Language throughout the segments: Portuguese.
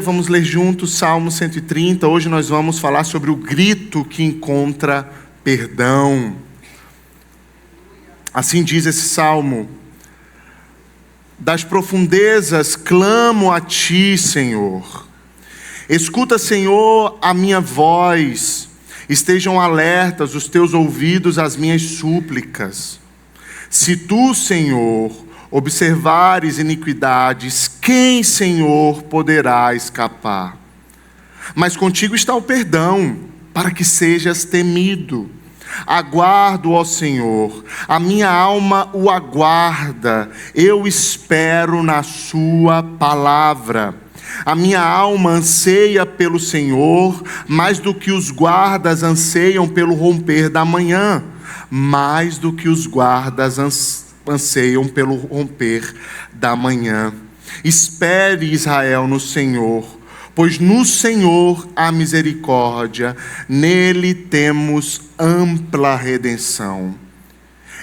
Vamos ler juntos Salmo 130. Hoje nós vamos falar sobre o grito que encontra perdão. Assim diz esse salmo: das profundezas clamo a ti, Senhor. Escuta, Senhor, a minha voz. Estejam alertas os teus ouvidos às minhas súplicas. Se tu, Senhor, observares iniquidades, quem, Senhor, poderá escapar? Mas contigo está o perdão, para que sejas temido. Aguardo, ó Senhor, a minha alma o aguarda, eu espero na sua palavra. A minha alma anseia pelo Senhor, mais do que os guardas anseiam pelo romper da manhã, mais do que os guardas anseiam pelo romper da manhã. Espere, Israel, no Senhor, pois no Senhor há misericórdia, nele temos ampla redenção.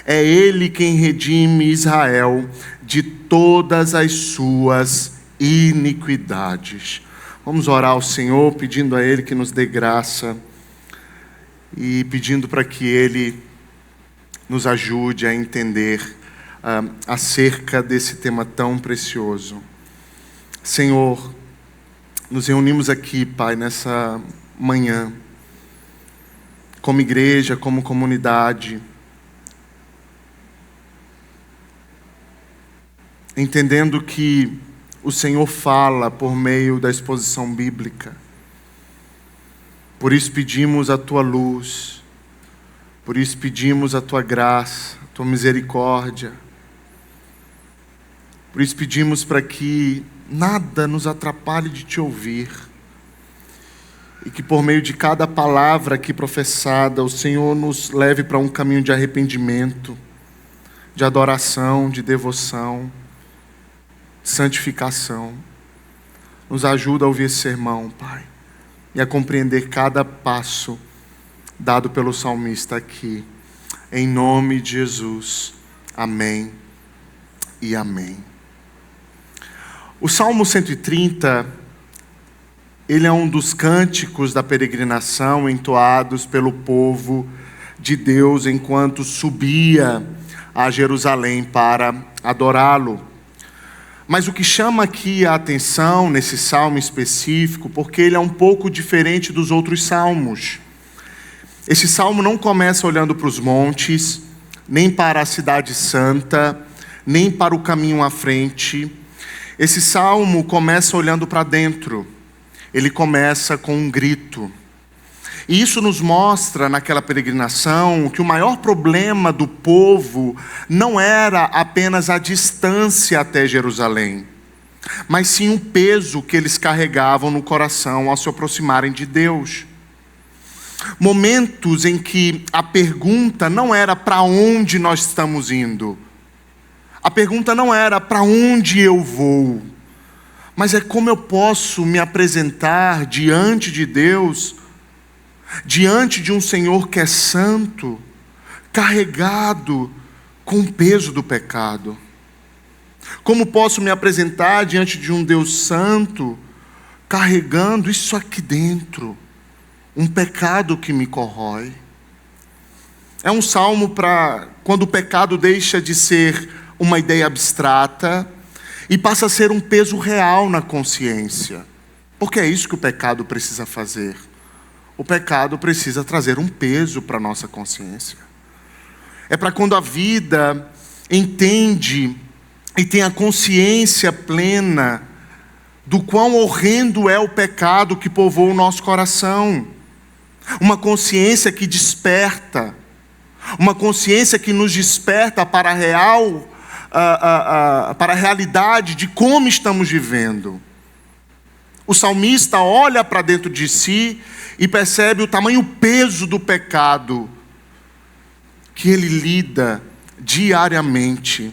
É Ele quem redime Israel de todas as suas iniquidades. Vamos orar ao Senhor, pedindo a Ele que nos dê graça e pedindo para que Ele nos ajude a entender acerca desse tema tão precioso. Senhor, nos reunimos aqui, Pai, nessa manhã, como igreja, como comunidade, entendendo que o Senhor fala por meio da exposição bíblica. Por isso pedimos a Tua luz, por isso pedimos a Tua graça, a Tua misericórdia. Por isso pedimos para que nada nos atrapalhe de Te ouvir. E que por meio de cada palavra aqui professada, o Senhor nos leve para um caminho de arrependimento, de adoração, de devoção, santificação. Nos ajuda a ouvir esse sermão, Pai, e a compreender cada passo dado pelo salmista aqui. Em nome de Jesus. Amém e amém. O Salmo 130, ele é um dos cânticos da peregrinação entoados pelo povo de Deus enquanto subia a Jerusalém para adorá-lo. Mas o que chama aqui a atenção nesse salmo específico, porque ele é um pouco diferente dos outros salmos. Esse salmo não começa olhando para os montes, nem para a cidade santa, nem para o caminho à frente. Esse salmo começa olhando para dentro. Ele começa com um grito. E isso nos mostra, naquela peregrinação, que o maior problema do povo não era apenas a distância até Jerusalém, mas sim o peso que eles carregavam no coração ao se aproximarem de Deus. Momentos em que a pergunta não era para onde nós estamos indo. A pergunta não era para onde eu vou, mas é como eu posso me apresentar diante de Deus, diante de um Senhor que é santo, carregado com o peso do pecado. Como posso me apresentar diante de um Deus santo, carregando isso aqui dentro, um pecado que me corrói? É um salmo para quando o pecado deixa de ser uma ideia abstrata e passa a ser um peso real na consciência. Porque é isso que o pecado precisa fazer. O pecado precisa trazer um peso para a nossa consciência. É para quando a vida entende e tem a consciência plena do quão horrendo é o pecado que povoa o nosso coração. Uma consciência que desperta. Uma consciência que nos desperta para a real, para a realidade de como estamos vivendo. O salmista olha para dentro de si e percebe o tamanho peso do pecado que ele lida diariamente.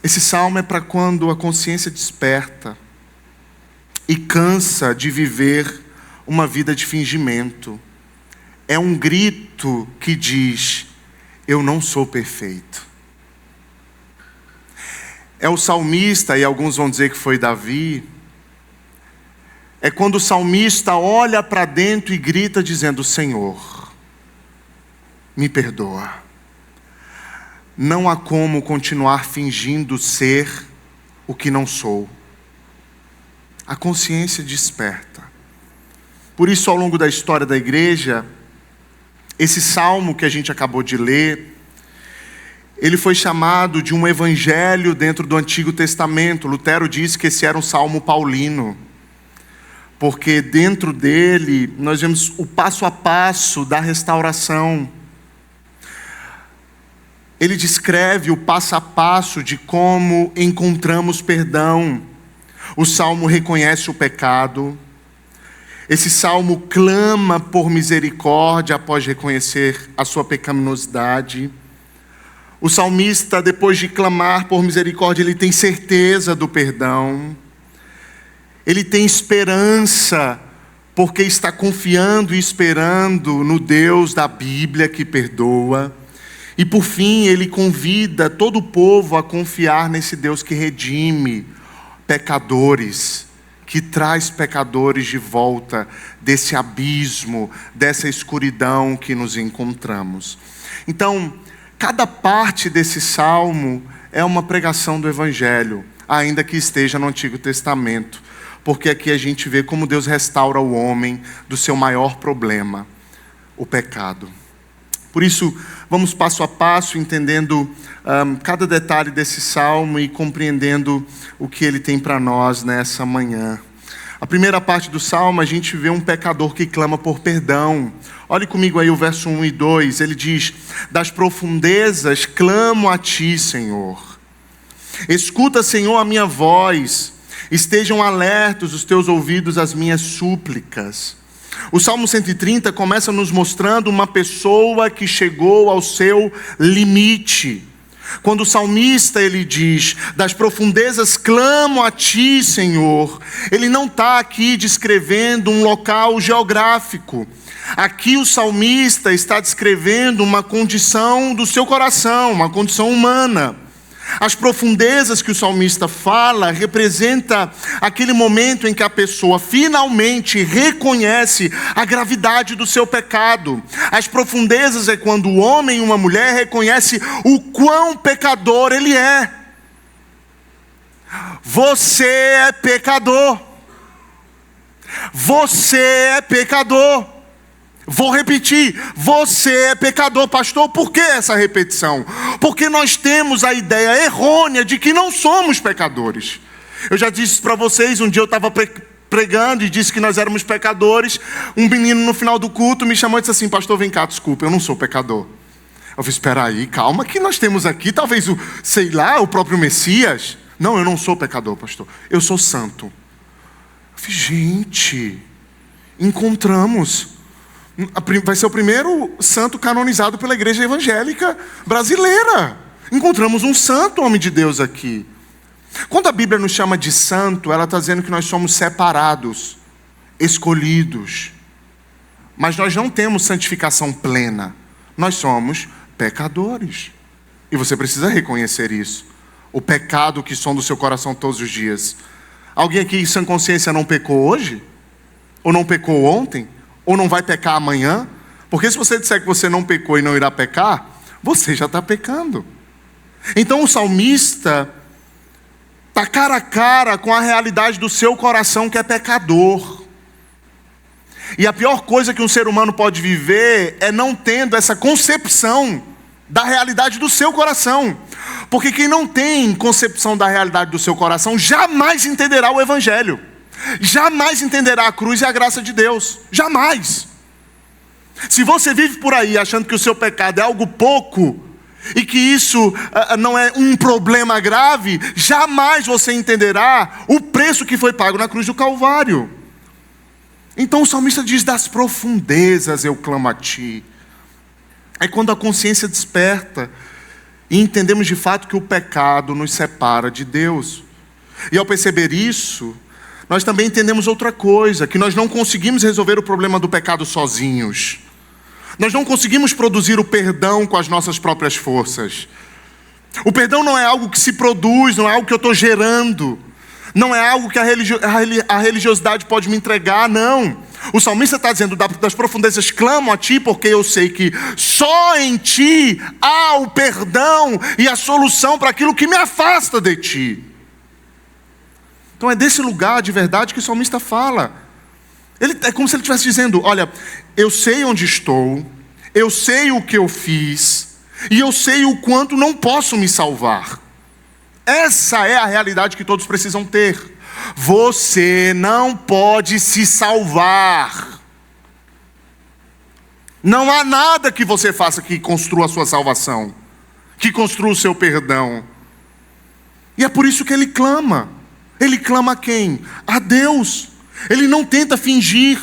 Esse salmo é para quando a consciência desperta e cansa de viver uma vida de fingimento. É um grito que diz: eu não sou perfeito. é o salmista, e alguns vão dizer que foi Davi, é quando o salmista olha para dentro e grita dizendo: Senhor, me perdoa. Não há como continuar fingindo ser o que não sou. A consciência desperta. Por isso, ao longo da história da igreja, esse salmo que a gente acabou de ler, ele foi chamado de um evangelho dentro do Antigo Testamento. Lutero disse que esse era um salmo paulino, porque dentro dele nós vemos o passo a passo da restauração. Ele descreve o passo a passo de como encontramos perdão. O salmo reconhece o pecado. Esse salmo clama por misericórdia após reconhecer a sua pecaminosidade. O salmista, depois de clamar por misericórdia, ele tem certeza do perdão. Ele tem esperança, porque está confiando e esperando no Deus da Bíblia que perdoa. E por fim, ele convida todo o povo a confiar nesse Deus que redime pecadores, que traz pecadores de volta desse abismo, dessa escuridão que nos encontramos. Então, cada parte desse salmo é uma pregação do Evangelho, ainda que esteja no Antigo Testamento, porque aqui a gente vê como Deus restaura o homem do seu maior problema, o pecado. Por isso, vamos passo a passo, entendendo cada detalhe desse salmo e compreendendo o que ele tem para nós nessa manhã. A primeira parte do salmo, a gente vê um pecador que clama por perdão. Olhe comigo aí o verso 1 e 2, ele diz: das profundezas clamo a ti, Senhor. Escuta, Senhor, a minha voz, estejam alertos os teus ouvidos às minhas súplicas. O Salmo 130 começa nos mostrando uma pessoa que chegou ao seu limite. Quando o salmista ele diz: das profundezas clamo a ti, Senhor, ele não está aqui descrevendo um local geográfico. Aqui o salmista está descrevendo uma condição do seu coração, uma condição humana. As profundezas que o salmista fala representa aquele momento em que a pessoa finalmente reconhece a gravidade do seu pecado. As profundezas é quando o homem e uma mulher reconhece o quão pecador ele é. Você é pecador. Você é pecador. Vou repetir, você é pecador. Pastor, por que essa repetição? Porque nós temos a ideia errônea de que não somos pecadores. Eu já disse para vocês, um dia eu estava pregando e disse que nós éramos pecadores. Um menino no final do culto me chamou e disse assim: pastor, vem cá, desculpa, eu não sou pecador. Eu falei: espera aí, calma, que nós temos aqui talvez o próprio Messias. Não, eu não sou pecador, pastor, eu sou santo. Eu falei: gente, encontramos. Vai ser o primeiro santo canonizado pela igreja evangélica brasileira. Encontramos um santo homem de Deus aqui. Quando a Bíblia nos chama de santo, ela está dizendo que nós somos separados, escolhidos. Mas nós não temos santificação plena. Nós somos pecadores. E você precisa reconhecer isso. O pecado que sonda o seu coração todos os dias. Alguém aqui em sã consciência não pecou hoje? Ou não pecou ontem? Ou não vai pecar amanhã? Porque se você disser que você não pecou e não irá pecar, você já está pecando. Então o salmista está cara a cara com a realidade do seu coração, que é pecador. E a pior coisa que um ser humano pode viver é não tendo essa concepção da realidade do seu coração. Porque quem não tem concepção da realidade do seu coração jamais entenderá o Evangelho. Jamais entenderá a cruz e a graça de Deus. Jamais. Se você vive por aí achando que o seu pecado é algo pouco e que isso não é um problema grave, jamais você entenderá o preço que foi pago na cruz do Calvário. Então o salmista diz: das profundezas eu clamo a ti. É quando a consciência desperta e entendemos de fato que o pecado nos separa de Deus. E ao perceber isso, nós também entendemos outra coisa, que nós não conseguimos resolver o problema do pecado sozinhos. Nós não conseguimos produzir o perdão com as nossas próprias forças. O perdão não é algo que se produz, não é algo que eu estou gerando. Não é algo que a religiosidade pode me entregar, não. O salmista está dizendo, das profundezas clamo a ti, porque eu sei que só em ti há o perdão e a solução para aquilo que me afasta de ti. Então é desse lugar de verdade que o salmista fala. É como se ele estivesse dizendo, olha, eu sei onde estou, eu sei o que eu fiz, e eu sei o quanto não posso me salvar. Essa é a realidade que todos precisam ter. Você não pode se salvar. Não há nada que você faça que construa a sua salvação, que construa o seu perdão. E é por isso que ele clama. Ele clama a quem? A Deus. Ele não tenta fingir.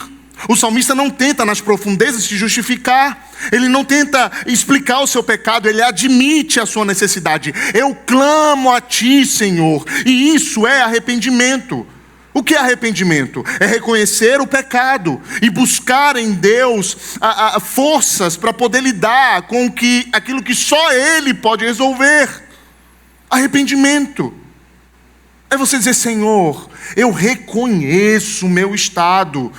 O salmista não tenta nas profundezas se justificar. Ele não tenta explicar o seu pecado. Ele admite a sua necessidade. Eu clamo a ti, Senhor. E isso é arrependimento. O que é arrependimento? É reconhecer o pecado e buscar em Deus forças para poder lidar com aquilo que só Ele pode resolver. Arrependimento é você dizer, Senhor, eu reconheço o meu estado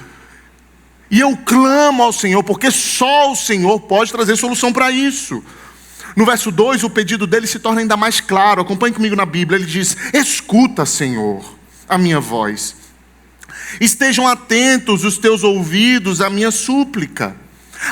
e eu clamo ao Senhor, porque só o Senhor pode trazer solução para isso. No verso 2, o pedido dele se torna ainda mais claro. Acompanhe comigo na Bíblia. Ele diz, escuta, Senhor, a minha voz. Estejam atentos os teus ouvidos à minha súplica.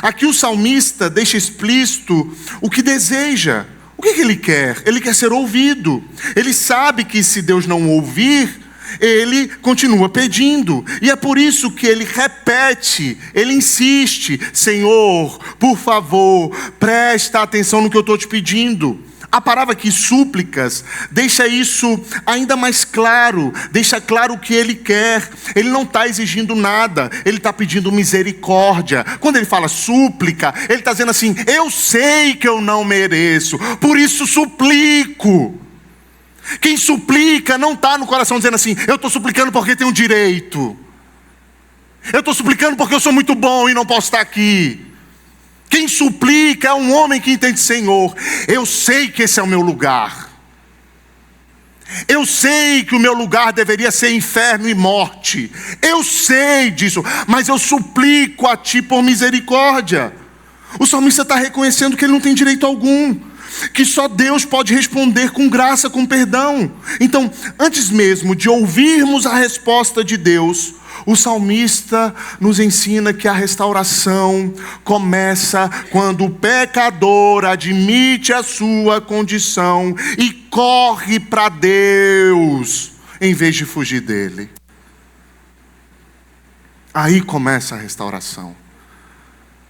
Aqui o salmista deixa explícito o que deseja. O que ele quer? Ele quer ser ouvido. Ele sabe que se Deus não ouvir, ele continua pedindo. E é por isso que ele repete, ele insiste, Senhor, por favor, presta atenção no que eu estou te pedindo. A palavra aqui, súplicas, deixa isso ainda mais claro, deixa claro o que ele quer. Ele não está exigindo nada, ele está pedindo misericórdia. Quando ele fala súplica, ele está dizendo assim, eu sei que eu não mereço, por isso suplico. Quem suplica não está no coração dizendo assim, eu estou suplicando porque tenho direito. Eu estou suplicando porque eu sou muito bom e não posso estar aqui. Quem suplica é um homem que entende, Senhor, eu sei que esse é o meu lugar. Eu sei que o meu lugar deveria ser inferno e morte. Eu sei disso, mas eu suplico a ti por misericórdia. O salmista está reconhecendo que ele não tem direito algum, que só Deus pode responder com graça, com perdão. Então, antes mesmo de ouvirmos a resposta de Deus, o salmista nos ensina que a restauração começa quando o pecador admite a sua condição e corre para Deus, em vez de fugir dele. Aí começa a restauração.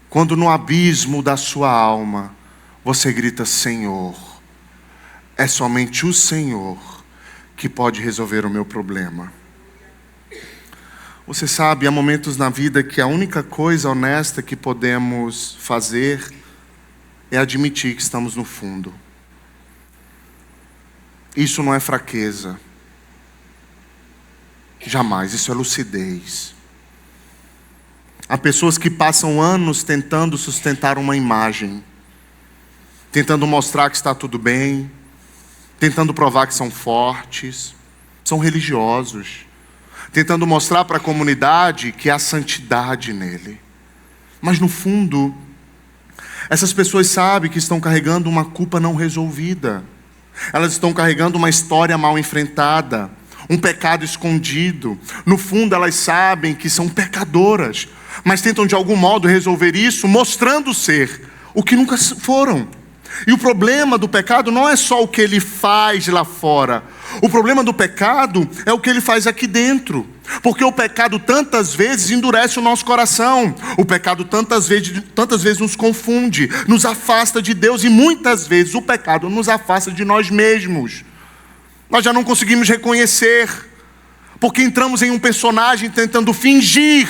Quando no abismo da sua alma, você grita, Senhor, é somente o Senhor que pode resolver o meu problema. Você sabe, há momentos na vida que a única coisa honesta que podemos fazer é admitir que estamos no fundo. Isso não é fraqueza. Jamais, isso é lucidez. Há pessoas que passam anos tentando sustentar uma imagem, tentando mostrar que está tudo bem, tentando provar que são fortes, são religiosos, tentando mostrar para a comunidade que há santidade nele. Mas no fundo, essas pessoas sabem que estão carregando uma culpa não resolvida. Elas estão carregando uma história mal enfrentada, um pecado escondido. No fundo, elas sabem que são pecadoras, mas tentam de algum modo resolver isso mostrando ser o que nunca foram. E o problema do pecado não é só o que ele faz lá fora. O problema do pecado é o que ele faz aqui dentro. Porque o pecado tantas vezes endurece o nosso coração. O pecado tantas vezes nos confunde, nos afasta de Deus. E muitas vezes o pecado nos afasta de nós mesmos. Nós já não conseguimos reconhecer, porque entramos em um personagem tentando fingir.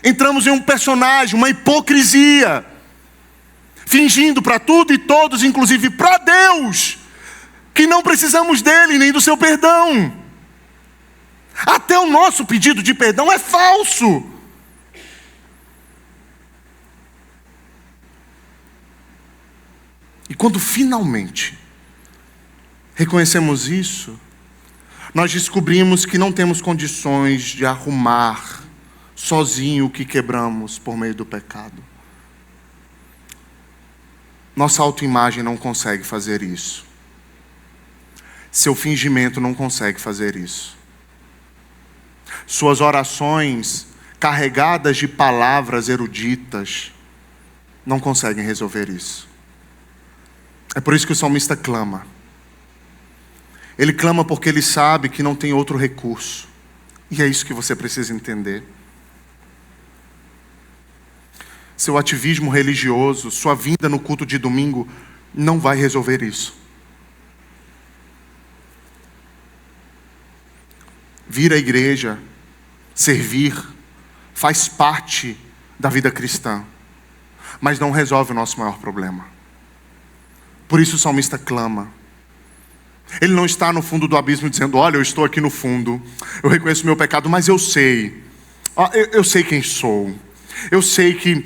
Entramos em um personagem, uma hipocrisia, fingindo para tudo e todos, inclusive para Deus, que não precisamos dele nem do seu perdão. Até o nosso pedido de perdão é falso. E quando finalmente reconhecemos isso, nós descobrimos que não temos condições de arrumar sozinho o que quebramos por meio do pecado. Nossa autoimagem não consegue fazer isso. Seu fingimento não consegue fazer isso. Suas orações carregadas de palavras eruditas não conseguem resolver isso. É por isso que o salmista clama. Ele clama porque ele sabe que não tem outro recurso. E é isso que você precisa entender. Seu ativismo religioso, sua vinda no culto de domingo, não vai resolver isso. Vir à igreja, servir, faz parte da vida cristã, mas não resolve o nosso maior problema. Por isso o salmista clama. Ele não está no fundo do abismo dizendo: olha, eu estou aqui no fundo, eu reconheço o meu pecado, mas eu sei quem sou. Eu sei que,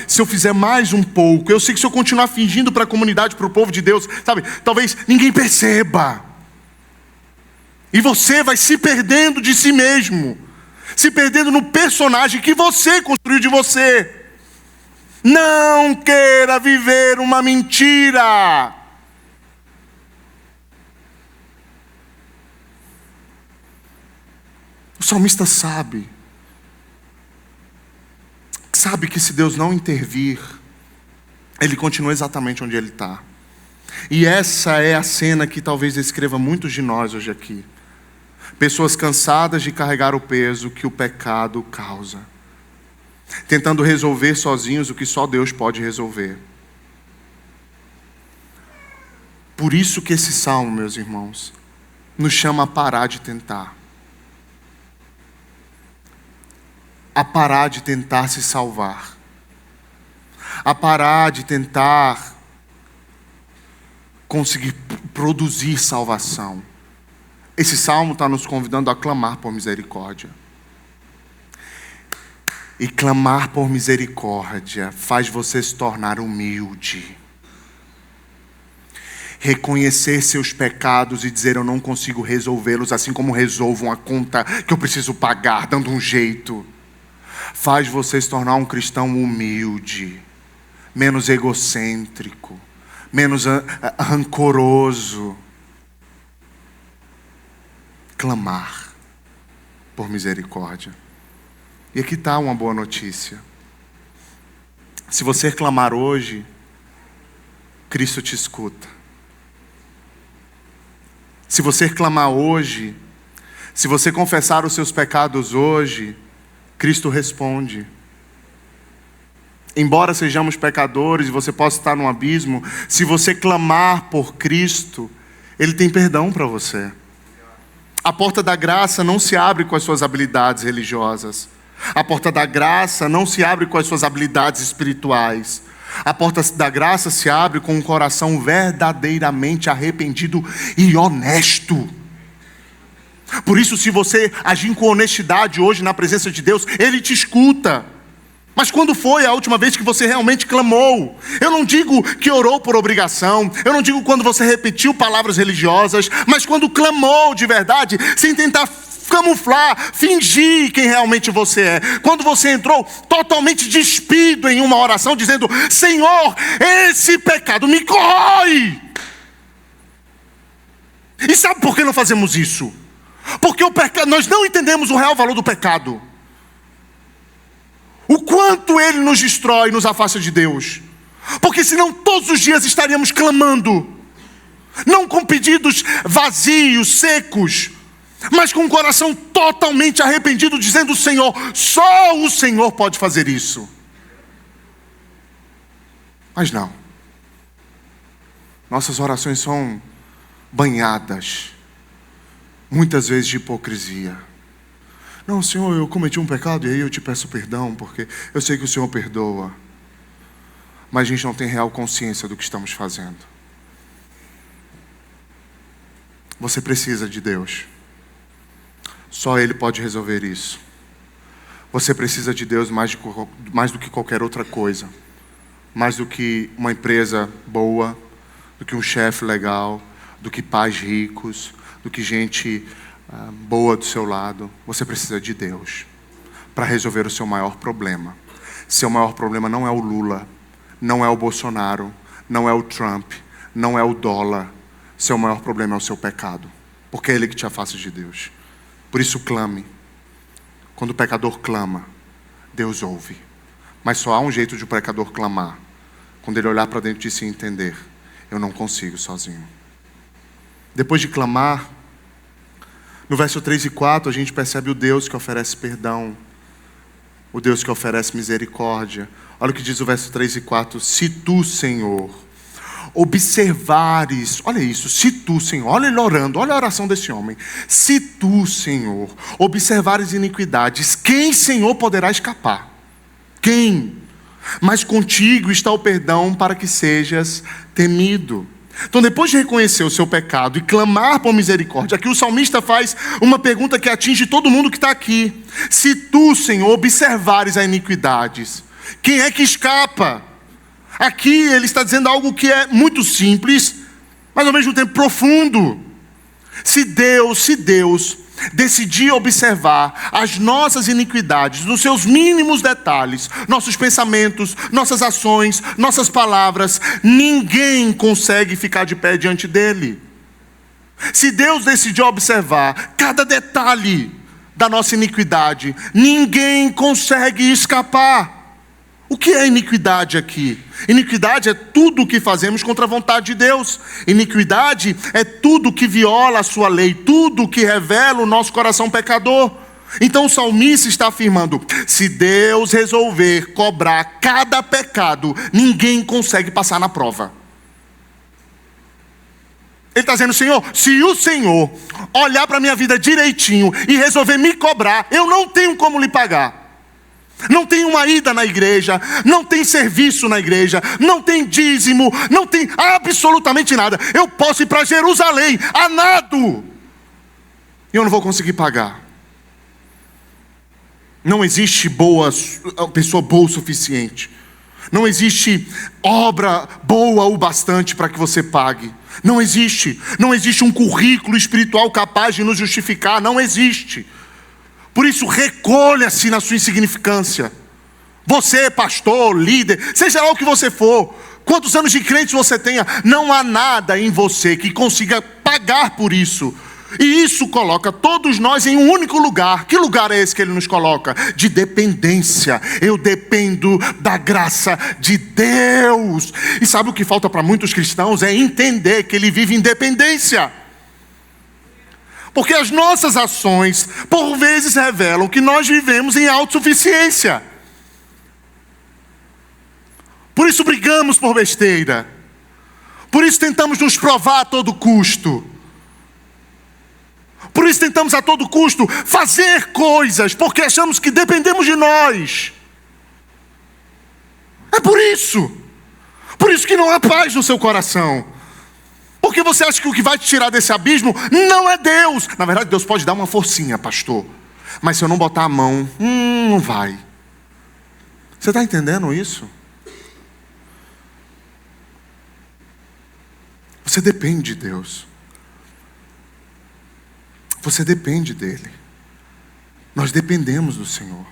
se eu fizer mais um pouco, eu sei que se eu continuar fingindo para a comunidade, para o povo de Deus, talvez ninguém perceba. E você vai se perdendo de si mesmo, se perdendo no personagem que você construiu de você. Não queira viver uma mentira. O salmista sabe que se Deus não intervir, ele continua exatamente onde ele está. E essa é a cena que talvez descreva muitos de nós hoje aqui. Pessoas cansadas de carregar o peso que o pecado causa, tentando resolver sozinhos o que só Deus pode resolver. Por isso que esse salmo, meus irmãos, nos chama a parar de tentar. A parar de tentar se salvar. A parar de tentar conseguir produzir salvação. Esse salmo está nos convidando a clamar por misericórdia. E clamar por misericórdia faz você se tornar humilde. Reconhecer seus pecados e dizer: eu não consigo resolvê-los, assim como resolvo uma conta que eu preciso pagar, dando um jeito. Faz você se tornar um cristão humilde, menos egocêntrico, menos rancoroso. Clamar por misericórdia. E aqui está uma boa notícia. Se você clamar hoje, Cristo te escuta. Se você clamar hoje, se você confessar os seus pecados hoje, Cristo responde. Embora sejamos pecadores e você possa estar num abismo, se você clamar por Cristo, Ele tem perdão para você. A porta da graça não se abre com as suas habilidades religiosas. A porta da graça não se abre com as suas habilidades espirituais. A porta da graça se abre com um coração verdadeiramente arrependido e honesto. Por isso, se você agir com honestidade hoje na presença de Deus, Ele te escuta. Mas quando foi a última vez que você realmente clamou? Eu não digo que orou por obrigação, eu não digo quando você repetiu palavras religiosas, mas quando clamou de verdade, sem tentar camuflar, fingir quem realmente você é. Quando você entrou totalmente despido em uma oração, dizendo: Senhor, esse pecado me corrói. E sabe por que não fazemos isso? Porque o pecado, nós não entendemos o real valor do pecado. O quanto ele nos destrói, nos afasta de Deus. Porque senão todos os dias estaríamos clamando. Não com pedidos vazios, secos, mas com o coração totalmente arrependido, dizendo: Senhor, só o Senhor pode fazer isso. Mas não. Nossas orações são banhadas, muitas vezes, de hipocrisia. Não, Senhor, eu cometi um pecado e aí eu te peço perdão, porque eu sei que o Senhor perdoa. Mas a gente não tem real consciência do que estamos fazendo. Você precisa de Deus. Só Ele pode resolver isso. Você precisa de Deus mais do que qualquer outra coisa. Mais do que uma empresa boa, do que um chefe legal, do que pais ricos, do que gente boa do seu lado. Você precisa de Deus para resolver o seu maior problema. Seu maior problema não é o Lula, não é o Bolsonaro, não é o Trump, não é o dólar. Seu maior problema é o seu pecado, porque é Ele que te afasta de Deus. Por isso clame. Quando o pecador clama, Deus ouve. Mas só há um jeito de o pecador clamar: quando ele olhar para dentro de si e entender: eu não consigo sozinho. Depois de clamar, no verso 3 e 4, a gente percebe o Deus que oferece perdão, o Deus que oferece misericórdia. Olha o que diz o verso 3 e 4: se tu, Senhor, observares, olha isso, se tu, Senhor, olha ele orando, olha a oração desse homem. Se tu, Senhor, observares iniquidades, quem, Senhor, poderá escapar? Quem? Mas contigo está o perdão para que sejas temido. Então, depois de reconhecer o seu pecado e clamar por misericórdia, aqui o salmista faz uma pergunta que atinge todo mundo que está aqui. Se tu, Senhor, observares as iniquidades, quem é que escapa? Aqui ele está dizendo algo que é muito simples, mas ao mesmo tempo profundo. Se Deus decidir observar as nossas iniquidades, nos seus mínimos detalhes, nossos pensamentos, nossas ações, nossas palavras, ninguém consegue ficar de pé diante dele. Se Deus decidir observar cada detalhe da nossa iniquidade, ninguém consegue escapar. O que é iniquidade aqui? Iniquidade é tudo o que fazemos contra a vontade de Deus. Iniquidade é tudo que viola a sua lei, tudo que revela o nosso coração pecador. Então o salmista está afirmando: se Deus resolver cobrar cada pecado, ninguém consegue passar na prova. Ele está dizendo: Senhor, se o Senhor olhar para a minha vida direitinho e resolver me cobrar, eu não tenho como lhe pagar. Não tem uma ida na igreja, não tem serviço na igreja, não tem dízimo, não tem absolutamente nada. Eu posso ir para Jerusalém a nado e eu não vou conseguir pagar. Não existe pessoa boa o suficiente. Não existe obra boa o bastante para que você pague. Não existe um currículo espiritual capaz de nos justificar. Não existe. Por isso, recolha-se na sua insignificância. Você, pastor, líder, seja lá o que você for, quantos anos de crente você tenha, não há nada em você que consiga pagar por isso. E isso coloca todos nós em um único lugar. Que lugar é esse que ele nos coloca? De dependência. Eu dependo da graça de Deus. E sabe o que falta para muitos cristãos? É entender que ele vive em dependência. Porque as nossas ações, por vezes, revelam que nós vivemos em autossuficiência. Por isso brigamos por besteira. Por isso tentamos nos provar a todo custo. Por isso tentamos a todo custo fazer coisas, porque achamos que dependemos de nós. É por isso que não há paz no seu coração. Porque você acha que o que vai te tirar desse abismo não é Deus. Na verdade, Deus pode dar uma forcinha, pastor. Mas se eu não botar a mão, não vai. Você está entendendo isso? Você depende de Deus. Você depende dele. Nós dependemos do Senhor.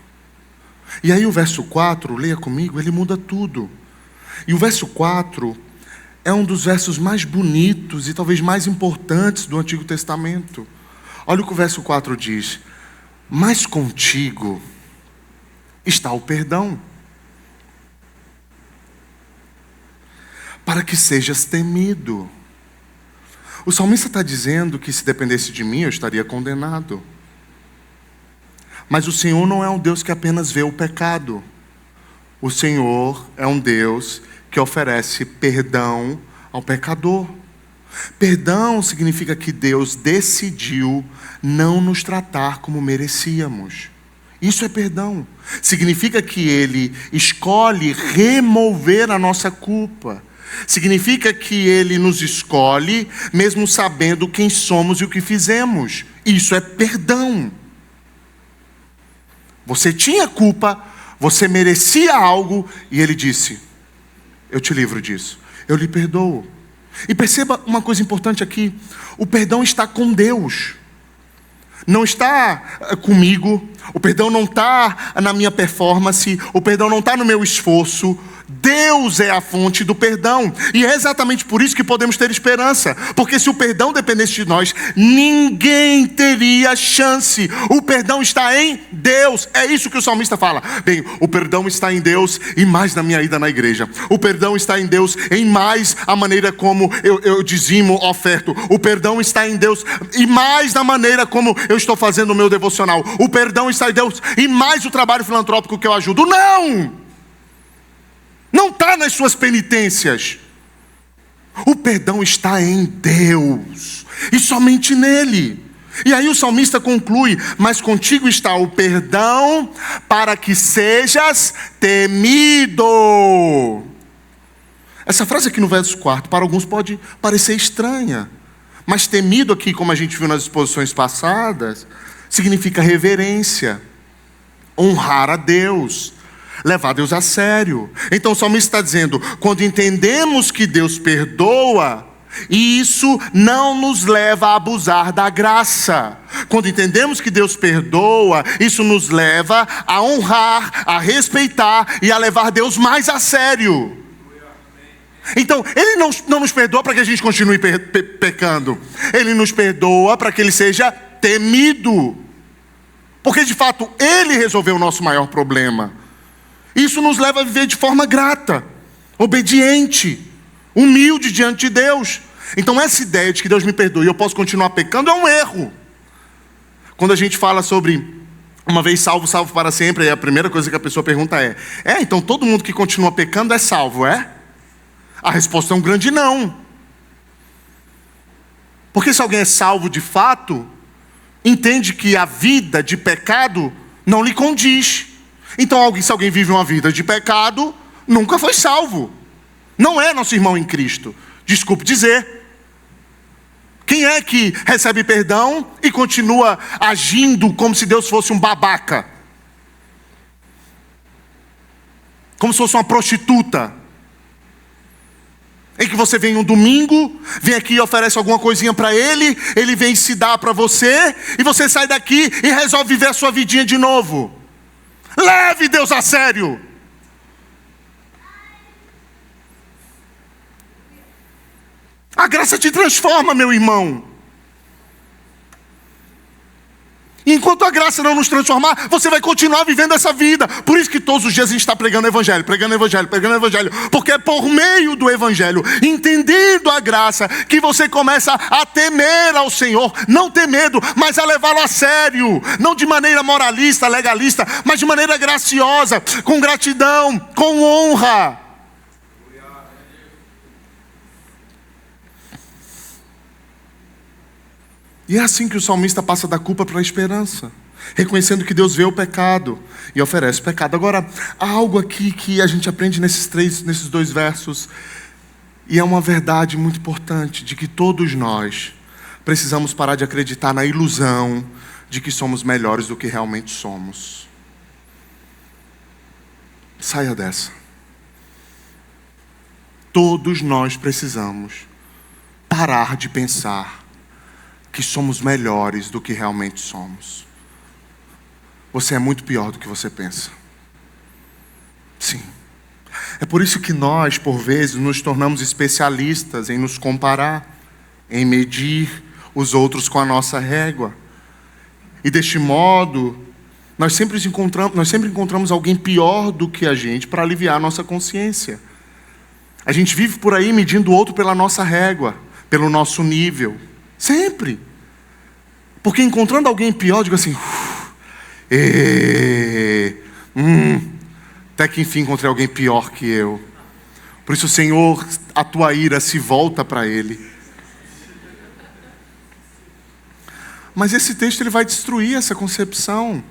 E aí o verso 4, leia comigo, ele muda tudo. E o verso 4 é um dos versos mais bonitos e talvez mais importantes do Antigo Testamento. Olha o que o verso 4 diz: mas contigo está o perdão, para que sejas temido. O salmista está dizendo que se dependesse de mim eu estaria condenado. Mas o Senhor não é um Deus que apenas vê o pecado. O Senhor é um Deus que oferece perdão ao pecador. Perdão significa que Deus decidiu não nos tratar como merecíamos. Isso é perdão. Significa que Ele escolhe remover a nossa culpa. Significa que Ele nos escolhe, mesmo sabendo quem somos e o que fizemos. Isso é perdão. Você tinha culpa, você merecia algo, e Ele disse: eu te livro disso, eu lhe perdoo. E perceba uma coisa importante aqui: o perdão está com Deus, não está comigo. O perdão não está na minha performance, o perdão não está no meu esforço. Deus é a fonte do perdão, e é exatamente por isso que podemos ter esperança, porque se o perdão dependesse de nós, ninguém teria chance. O perdão está em Deus, é isso que o salmista fala. Bem, o perdão está em Deus e mais na minha ida na igreja. O perdão está em Deus em mais a maneira como eu dizimo, oferto. O perdão está em Deus e mais na maneira como eu estou fazendo o meu devocional. O perdão está em Deus e mais o trabalho filantrópico que eu ajudo. Não está nas suas penitências. O perdão está em Deus e somente nele. E aí o salmista conclui: mas contigo está o perdão para que sejas temido. Essa frase aqui no verso 4, para alguns pode parecer estranha, mas temido aqui, como a gente viu nas exposições passadas, significa reverência, honrar a Deus, levar Deus a sério. Então o salmista está dizendo: quando entendemos que Deus perdoa, isso não nos leva a abusar da graça. Quando entendemos que Deus perdoa, isso nos leva a honrar, a respeitar e a levar Deus mais a sério. Então, Ele não nos perdoa para que a gente continue pecando. Ele nos perdoa para que Ele seja temido, porque de fato Ele resolveu o nosso maior problema. Isso nos leva a viver de forma grata, obediente, humilde diante de Deus. Então essa ideia de que Deus me perdoe e eu posso continuar pecando é um erro. Quando a gente fala sobre uma vez salvo, salvo para sempre, aí a primeira coisa que a pessoa pergunta é: então todo mundo que continua pecando é salvo, é? A resposta é um grande não. Porque se alguém é salvo de fato, entende que a vida de pecado não lhe condiz. Então, se alguém vive uma vida de pecado, nunca foi salvo. Não é nosso irmão em Cristo. Desculpe dizer. Quem é que recebe perdão e continua agindo como se Deus fosse um babaca? Como se fosse uma prostituta? Em que você vem um domingo, vem aqui e oferece alguma coisinha para ele, ele vem se dar para você, e você sai daqui e resolve viver a sua vidinha de novo. Leve Deus a sério. A graça te transforma, meu irmão. E enquanto a graça não nos transformar, você vai continuar vivendo essa vida. Por isso que todos os dias a gente está pregando o evangelho, pregando o evangelho, pregando o evangelho. Porque é por meio do evangelho, entendendo a graça, que você começa a temer ao Senhor. Não ter medo, mas a levá-lo a sério. Não de maneira moralista, legalista, mas de maneira graciosa, com gratidão, com honra. E é assim que o salmista passa da culpa para a esperança, reconhecendo que Deus vê o pecado e oferece o pecado. Agora, há algo aqui que a gente aprende nesses dois versos, e é uma verdade muito importante, de que todos nós precisamos parar de acreditar na ilusão de que somos melhores do que realmente somos. Saia dessa. Todos nós precisamos parar de pensar que somos melhores do que realmente somos. Você é muito pior do que você pensa. Sim. É por isso que nós, por vezes, nos tornamos especialistas em nos comparar, em medir os outros com a nossa régua. E deste modo, nós sempre encontramos alguém pior do que a gente para aliviar a nossa consciência. A gente vive por aí medindo o outro pela nossa régua, pelo nosso nível. Sempre. Porque encontrando alguém pior, eu digo assim: até que enfim encontrei alguém pior que eu. Por isso, Senhor, a tua ira se volta para ele. Mas esse texto ele vai destruir essa concepção.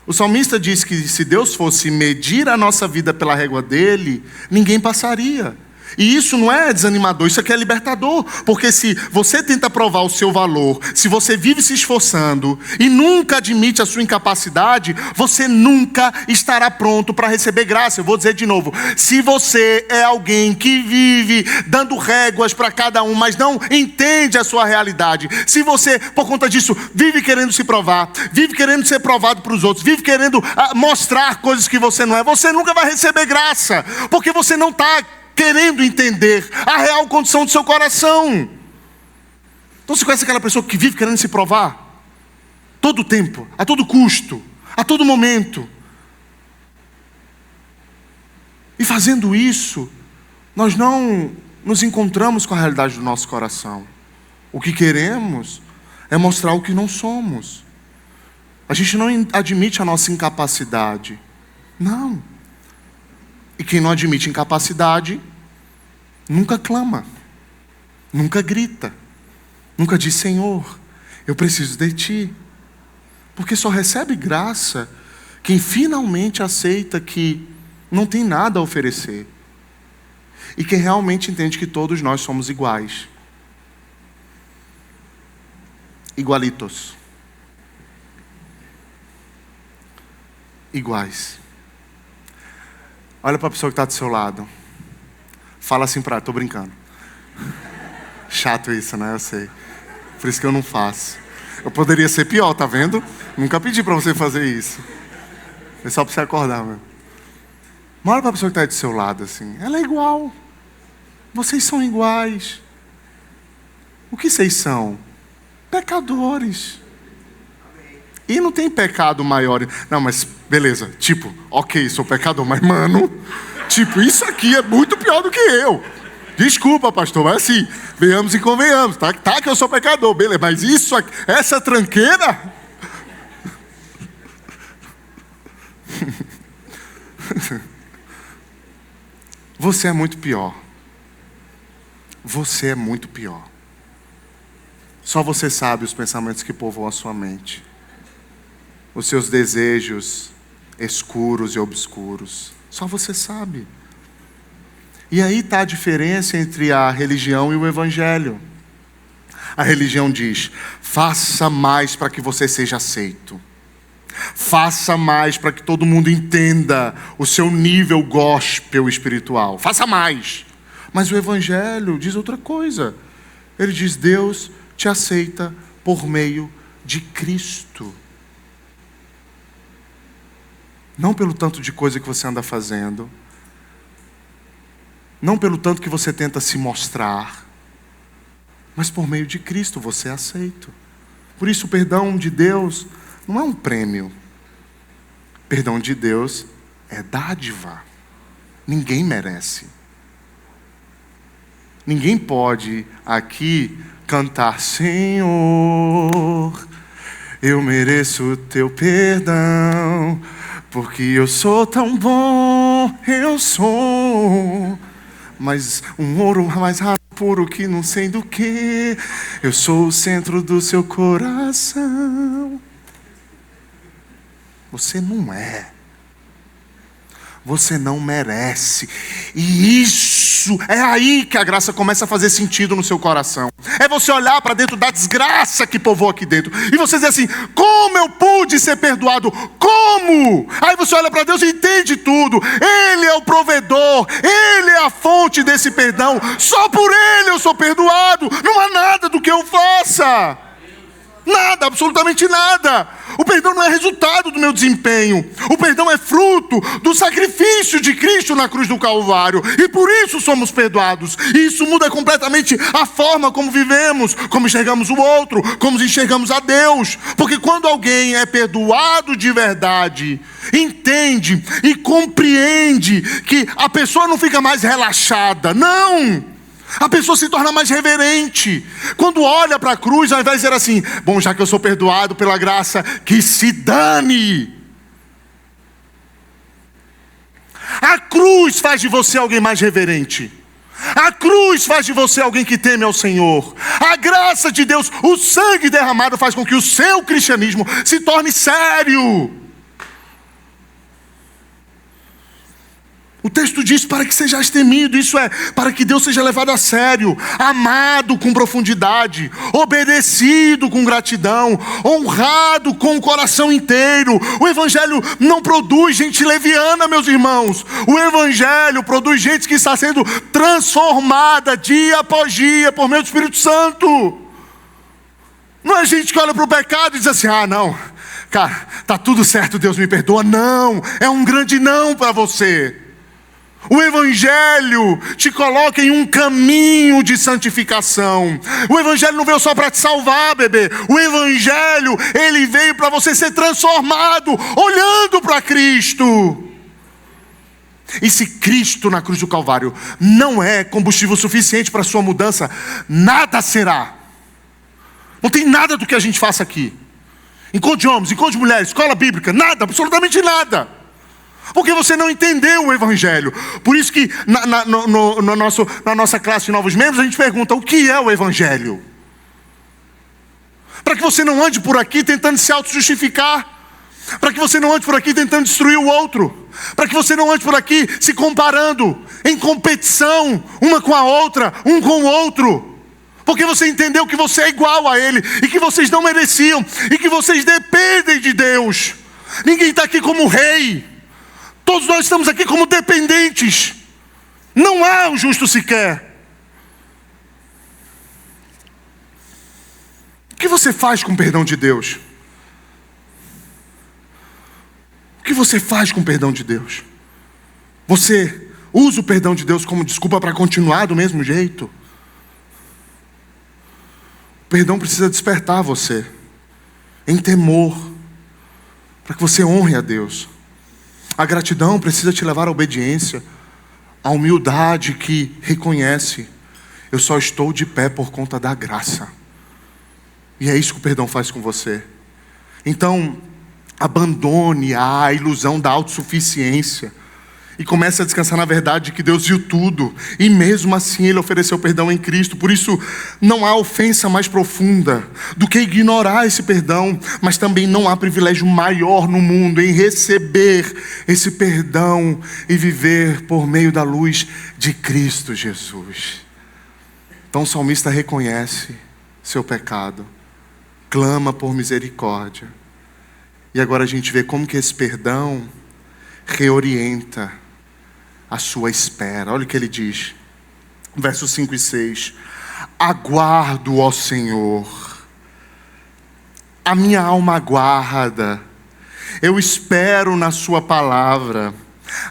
O salmista diz que se Deus fosse medir a nossa vida pela régua dele, ninguém passaria. E isso não é desanimador, isso aqui é libertador. Porque se você tenta provar o seu valor, se você vive se esforçando e nunca admite a sua incapacidade, você nunca estará pronto para receber graça. Eu vou dizer de novo, se você é alguém que vive dando réguas para cada um, mas não entende a sua realidade, se você, por conta disso, vive querendo se provar, vive querendo ser provado para os outros, vive querendo mostrar coisas que você não é, você nunca vai receber graça, porque você não está querendo entender a real condição do seu coração. Então você conhece aquela pessoa que vive querendo se provar? Todo tempo, a todo custo, a todo momento. E fazendo isso, nós não nos encontramos com a realidade do nosso coração. O que queremos é mostrar o que não somos. A gente não admite a nossa incapacidade. Não. E quem não admite incapacidade, nunca clama, nunca grita, nunca diz: Senhor, eu preciso de Ti. Porque só recebe graça quem finalmente aceita que não tem nada a oferecer. E quem realmente entende que todos nós somos iguais. Igualitos. Iguais. Olha para a pessoa que está do seu lado. Fala assim para ela: estou brincando. Chato isso, né? Eu sei. Por isso que eu não faço. Eu poderia ser pior, tá vendo? Nunca pedi para você fazer isso. É só para você acordar mesmo. Mas olha para a pessoa que está do seu lado assim. Ela é igual. Vocês são iguais. O que vocês são? Pecadores. E não tem pecado maior. Não, mas beleza. Tipo, ok, sou pecador, mas mano, tipo, isso aqui é muito pior do que eu. Desculpa, pastor, mas assim, venhamos e convenhamos. Tá que eu sou pecador, beleza. Mas isso aqui, essa tranqueira... Você é muito pior. Você é muito pior. Só você sabe os pensamentos que povoam a sua mente. Os seus desejos escuros e obscuros. Só você sabe. E aí está a diferença entre a religião e o evangelho. A religião diz: faça mais para que você seja aceito. Faça mais para que todo mundo entenda o seu nível gospel espiritual. Faça mais. Mas o evangelho diz outra coisa. Ele diz: Deus te aceita por meio de Cristo. Não pelo tanto de coisa que você anda fazendo. Não pelo tanto que você tenta se mostrar. Mas por meio de Cristo você é aceito. Por isso o perdão de Deus não é um prêmio. Perdão de Deus é dádiva. Ninguém merece. Ninguém pode aqui cantar: Senhor, eu mereço o teu perdão, porque eu sou tão bom, eu sou. Mas um ouro mais raro, puro que não sei do que. Eu sou o centro do seu coração. Você não é. Você não merece. E isso, é aí que a graça começa a fazer sentido no seu coração. É você olhar para dentro da desgraça que povoa aqui dentro. E você dizer assim: como eu pude ser perdoado? Como? Aí você olha para Deus e entende tudo. Ele é o provedor. Ele é a fonte desse perdão. Só por Ele eu sou perdoado. Não há nada do que eu faça. Nada, absolutamente nada. O perdão não é resultado do meu desempenho. O perdão é fruto do sacrifício de Cristo na cruz do Calvário. E por isso somos perdoados. E isso muda completamente a forma como vivemos, como enxergamos o outro, como enxergamos a Deus. Porque quando alguém é perdoado de verdade, entende e compreende que a pessoa não fica mais relaxada. Não! A pessoa se torna mais reverente. Quando olha para a cruz, ao invés de dizer assim: bom, já que eu sou perdoado pela graça, que se dane. A cruz faz de você alguém mais reverente. A cruz faz de você alguém que teme ao Senhor. A graça de Deus, o sangue derramado, faz com que o seu cristianismo se torne sério. O texto diz para que sejais temido, isso é, para que Deus seja levado a sério, amado com profundidade, obedecido com gratidão, honrado com o coração inteiro. O Evangelho não produz gente leviana, meus irmãos. O Evangelho produz gente que está sendo transformada dia após dia por meio do Espírito Santo. Não é gente que olha para o pecado e diz assim: ah não, cara, está tudo certo, Deus me perdoa. Não, é um grande não para você. O Evangelho te coloca em um caminho de santificação. O Evangelho não veio só para te salvar, bebê. O Evangelho, ele veio para você ser transformado, olhando para Cristo. E se Cristo na cruz do Calvário não é combustível suficiente para a sua mudança, nada será. Não tem nada do que a gente faça aqui. Encontro de homens, encontro de mulheres, escola bíblica, nada, absolutamente nada. Porque você não entendeu o Evangelho. Por isso que na nossa classe de novos membros a gente pergunta: o que é o Evangelho? Para que você não ande por aqui tentando se auto-justificar. Para que você não ande por aqui tentando destruir o outro. Para que você não ande por aqui se comparando, em competição, uma com a outra, um com o outro. Porque você entendeu que você é igual a Ele, e que vocês não mereciam, e que vocês dependem de Deus. Ninguém está aqui como rei. Todos nós estamos aqui como dependentes. Não há um justo sequer. O que você faz com o perdão de Deus? O que você faz com o perdão de Deus? Você usa o perdão de Deus como desculpa para continuar do mesmo jeito? O perdão precisa despertar você em temor, para que você honre a Deus. A gratidão precisa te levar à obediência, à humildade que reconhece: eu só estou de pé por conta da graça. E é isso que o perdão faz com você. Então, abandone a ilusão da autossuficiência e comece a descansar na verdade de que Deus viu tudo, e mesmo assim Ele ofereceu perdão em Cristo. Por isso, não há ofensa mais profunda do que ignorar esse perdão, mas também não há privilégio maior no mundo em receber esse perdão e viver por meio da luz de Cristo Jesus. Então o salmista reconhece seu pecado, clama por misericórdia, e agora a gente vê como que esse perdão reorienta a sua espera. Olha o que ele diz, versos 5 e 6. Aguardo, ó Senhor, a minha alma aguarda, eu espero na sua palavra.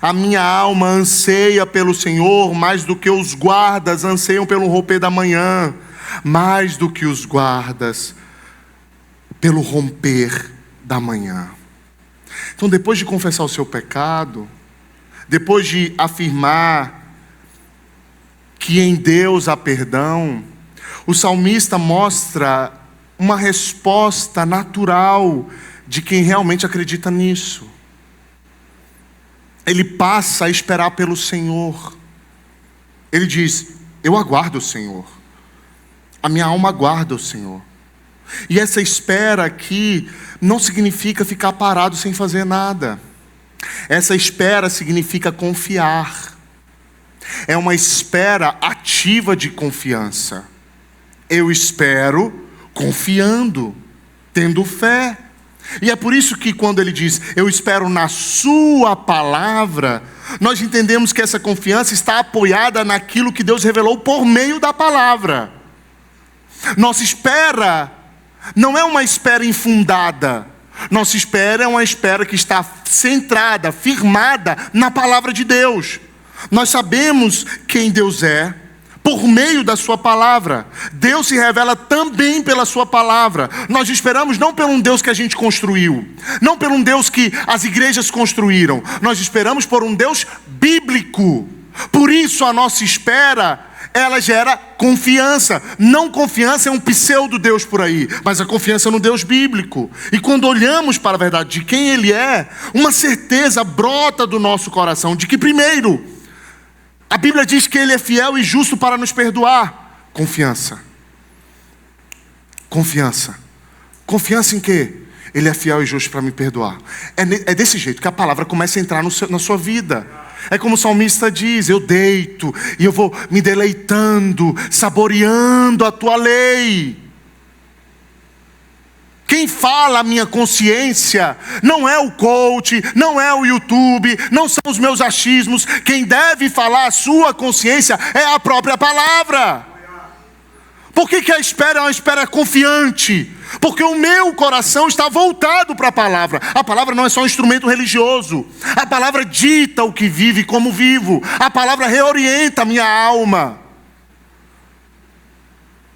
A minha alma anseia pelo Senhor, mais do que os guardas anseiam pelo romper da manhã, mais do que os guardas pelo romper da manhã. Então, depois de confessar o seu pecado, depois de afirmar que em Deus há perdão, o salmista mostra uma resposta natural de quem realmente acredita nisso. Ele passa a esperar pelo Senhor. Ele diz: eu aguardo o Senhor, a minha alma aguarda o Senhor. E essa espera aqui não significa ficar parado sem fazer nada. Essa espera significa confiar. É uma espera ativa de confiança. Eu espero confiando, tendo fé. E é por isso que quando ele diz: eu espero na sua palavra, nós entendemos que essa confiança está apoiada naquilo que Deus revelou por meio da palavra. Nossa espera não é uma espera infundada. Nossa espera é uma espera que está centrada, firmada na palavra de Deus. Nós sabemos quem Deus é por meio da sua palavra. Deus se revela também pela sua palavra. Nós esperamos não por um Deus que a gente construiu, não por um Deus que as igrejas construíram. Nós esperamos por um Deus bíblico. Por isso a nossa espera, ela gera confiança. Não confiança é um pseudo-Deus por aí, mas a confiança no Deus bíblico. E quando olhamos para a verdade de quem Ele é, uma certeza brota do nosso coração de que, primeiro, a Bíblia diz que Ele é fiel e justo para nos perdoar. Confiança. Confiança. Confiança em quê? Ele é fiel e justo para me perdoar. É desse jeito que a palavra começa a entrar na sua vida. É como o salmista diz: eu deito e eu vou me deleitando, saboreando a tua lei. Quem fala a minha consciência não é o coach, não é o YouTube, não são os meus achismos. Quem deve falar a sua consciência é a própria palavra. Por que a espera é uma espera confiante? Porque o meu coração está voltado para a palavra. A palavra não é só um instrumento religioso. A palavra dita o que vive e como vivo. A palavra reorienta a minha alma.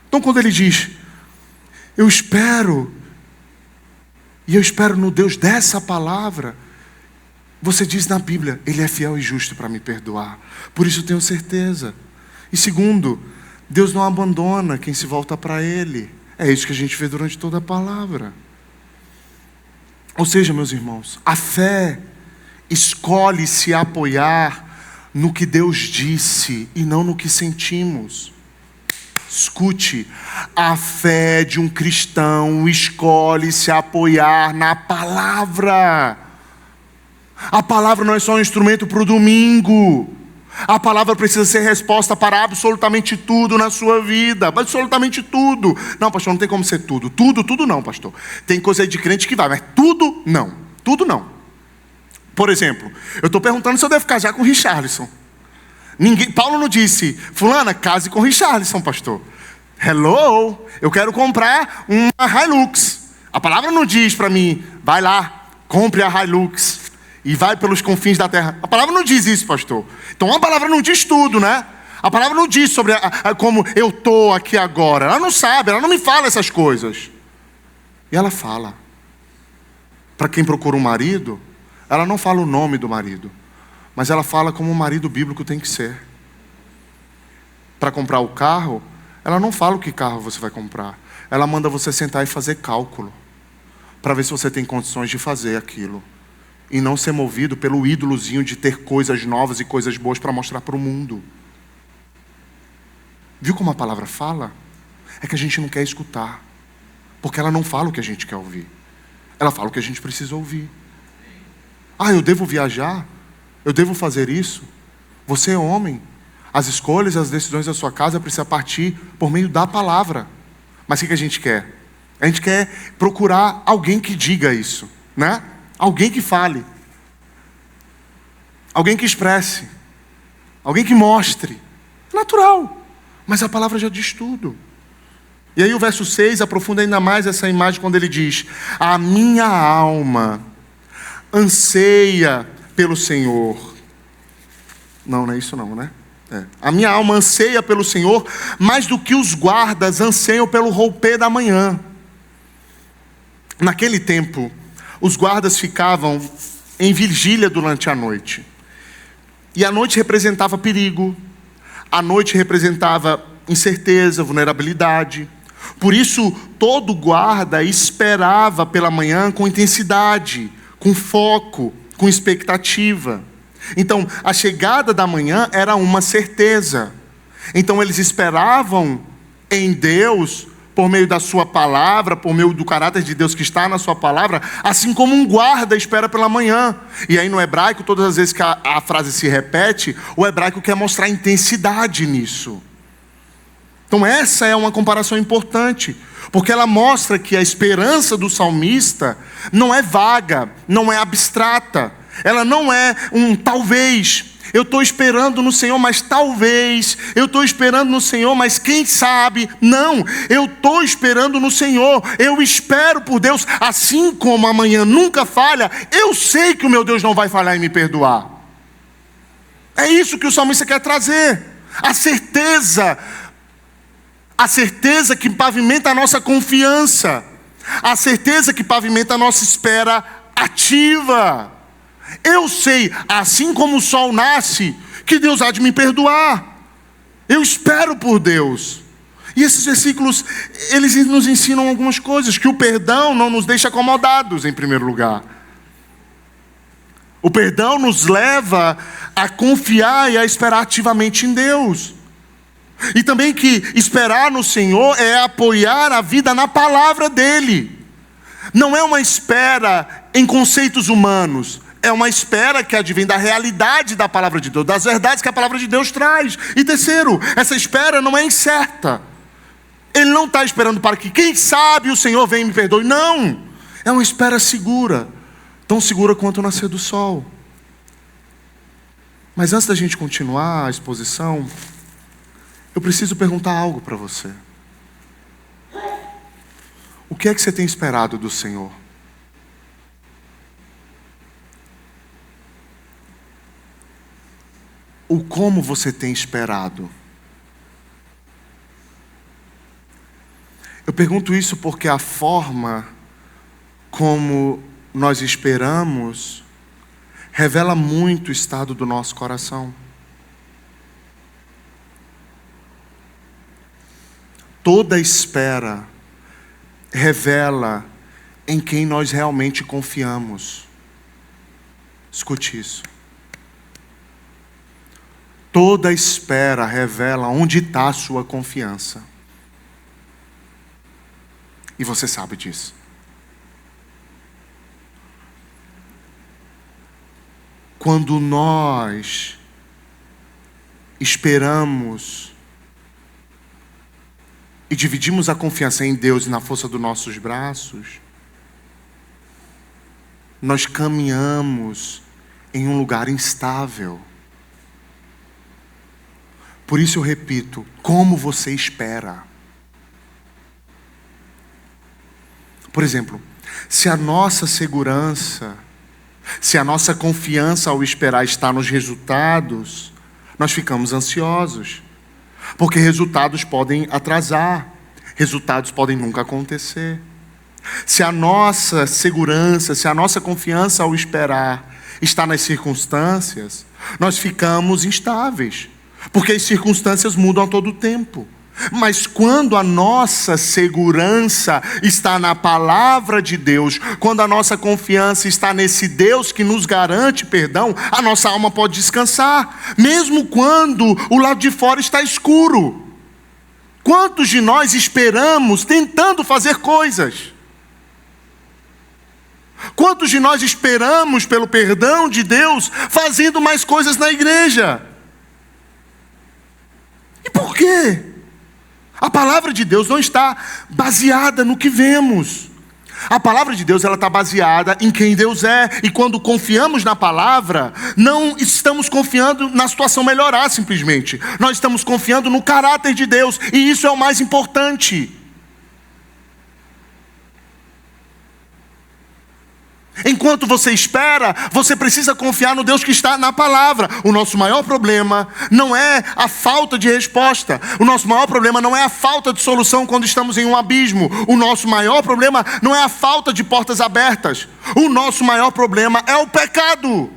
Então quando ele diz: eu espero, e eu espero no Deus dessa palavra, você diz na Bíblia: Ele é fiel e justo para me perdoar. Por isso eu tenho certeza. E segundo, Deus não abandona quem se volta para Ele. É isso que a gente vê durante toda a palavra. Ou seja, meus irmãos, a fé escolhe se apoiar no que Deus disse e não no que sentimos. Escute, a fé de um cristão escolhe se apoiar na palavra. A palavra não é só um instrumento para o domingo. A palavra precisa ser resposta para absolutamente tudo na sua vida. Absolutamente tudo. Não, pastor, não tem como ser tudo. Tudo não, pastor. Tem coisa aí de crente que vai, mas tudo não. Tudo não. Por exemplo, eu estou perguntando se eu devo casar com o Richarlison. Paulo não disse: fulana, case com o Richarlison, pastor. Hello, eu quero comprar uma Hilux. A palavra não diz para mim: vai lá, compre a Hilux e vai pelos confins da terra. A palavra não diz isso, pastor. Então a palavra não diz tudo, né? A palavra não diz sobre como eu estou aqui agora. Ela não sabe, ela não me fala essas coisas. E ela fala. Para quem procura um marido, ela não fala o nome do marido, mas ela fala como um marido bíblico tem que ser. Para comprar o carro, ela não fala o que carro você vai comprar. Ela manda você sentar e fazer cálculo, para ver se você tem condições de fazer aquilo. E não ser movido pelo ídolozinho de ter coisas novas e coisas boas para mostrar para o mundo. Viu como a palavra fala? É que a gente não quer escutar. Porque ela não fala o que a gente quer ouvir. Ela fala o que a gente precisa ouvir. Ah, eu devo viajar? Eu devo fazer isso? Você é homem. As escolhas, as decisões da sua casa precisam partir por meio da palavra. Mas o que a gente quer? A gente quer procurar alguém que diga isso, né? Alguém que fale. Alguém que expresse. Alguém que mostre. Natural. Mas a palavra já diz tudo. E aí o verso 6 aprofunda ainda mais essa imagem quando ele diz: a minha alma anseia pelo Senhor. Não é isso não, né? A minha alma anseia pelo Senhor mais do que os guardas anseiam pelo romper da manhã. Naquele tempo, os guardas ficavam em vigília durante a noite. E a noite representava perigo. A noite representava incerteza, vulnerabilidade. Por isso, todo guarda esperava pela manhã com intensidade, com foco, com expectativa. Então, a chegada da manhã era uma certeza. Então, eles esperavam em Deus, por meio da sua palavra, por meio do caráter de Deus que está na sua palavra, assim como um guarda espera pela manhã. E aí no hebraico, todas as vezes que a frase se repete, o hebraico quer mostrar intensidade nisso. Então essa é uma comparação importante, porque ela mostra que a esperança do salmista não é vaga, não é abstrata. Ela não é um talvez. Eu estou esperando no Senhor, mas talvez. Eu estou esperando no Senhor, mas quem sabe. Não, eu estou esperando no Senhor. Eu espero por Deus. Assim como amanhã nunca falha, eu sei que o meu Deus não vai falhar em me perdoar. É isso que o salmista quer trazer. A certeza que pavimenta a nossa confiança. A certeza que pavimenta a nossa espera ativa. Eu sei, assim como o sol nasce, que Deus há de me perdoar. Eu espero por Deus. E esses versículos, eles nos ensinam algumas coisas. Que o perdão não nos deixa acomodados, em primeiro lugar. O perdão nos leva a confiar e a esperar ativamente em Deus. E também que esperar no Senhor é apoiar a vida na palavra dele. Não é uma espera em conceitos humanos. É uma espera que advém da realidade da palavra de Deus, das verdades que a palavra de Deus traz. E terceiro, essa espera não é incerta. Ele não está esperando para que, quem sabe, o Senhor venha e me perdoe. Não, é uma espera segura, tão segura quanto o nascer do sol. Mas antes da gente continuar a exposição, eu preciso perguntar algo para você. O que é que você tem esperado do Senhor? O como você tem esperado? Eu pergunto isso porque a forma como nós esperamos revela muito o estado do nosso coração. Toda espera revela em quem nós realmente confiamos. Escute isso. Toda espera revela onde está a sua confiança. E você sabe disso. Quando nós esperamos e dividimos a confiança em Deus e na força dos nossos braços, nós caminhamos em um lugar instável. Por isso eu repito, como você espera? Por exemplo, se a nossa segurança, se a nossa confiança ao esperar está nos resultados, nós ficamos ansiosos. Porque resultados podem atrasar, resultados podem nunca acontecer. Se a nossa segurança, se a nossa confiança ao esperar está nas circunstâncias, nós ficamos instáveis. Porque as circunstâncias mudam a todo tempo. Mas quando a nossa segurança está na palavra de Deus, quando a nossa confiança está nesse Deus que nos garante perdão, a nossa alma pode descansar, mesmo quando o lado de fora está escuro. Quantos de nós esperamos tentando fazer coisas? Quantos de nós esperamos pelo perdão de Deus fazendo mais coisas na igreja? E por quê? A palavra de Deus não está baseada no que vemos. A palavra de Deus ela está baseada em quem Deus é. E quando confiamos na palavra, não estamos confiando na situação melhorar simplesmente. Nós estamos confiando no caráter de Deus. E isso é o mais importante. Enquanto você espera, você precisa confiar no Deus que está na palavra. O nosso maior problema não é a falta de resposta. O nosso maior problema não é a falta de solução quando estamos em um abismo. O nosso maior problema não é a falta de portas abertas. O nosso maior problema é o pecado.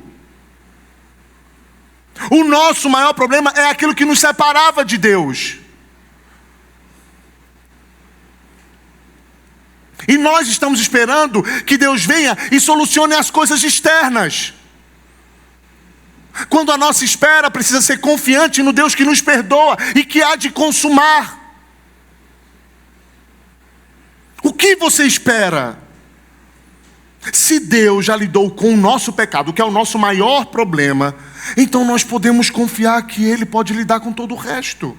O nosso maior problema é aquilo que nos separava de Deus. E nós estamos esperando que Deus venha e solucione as coisas externas. Quando a nossa espera precisa ser confiante no Deus que nos perdoa e que há de consumar. O que você espera? Se Deus já lidou com o nosso pecado, que é o nosso maior problema, então nós podemos confiar que Ele pode lidar com todo o resto.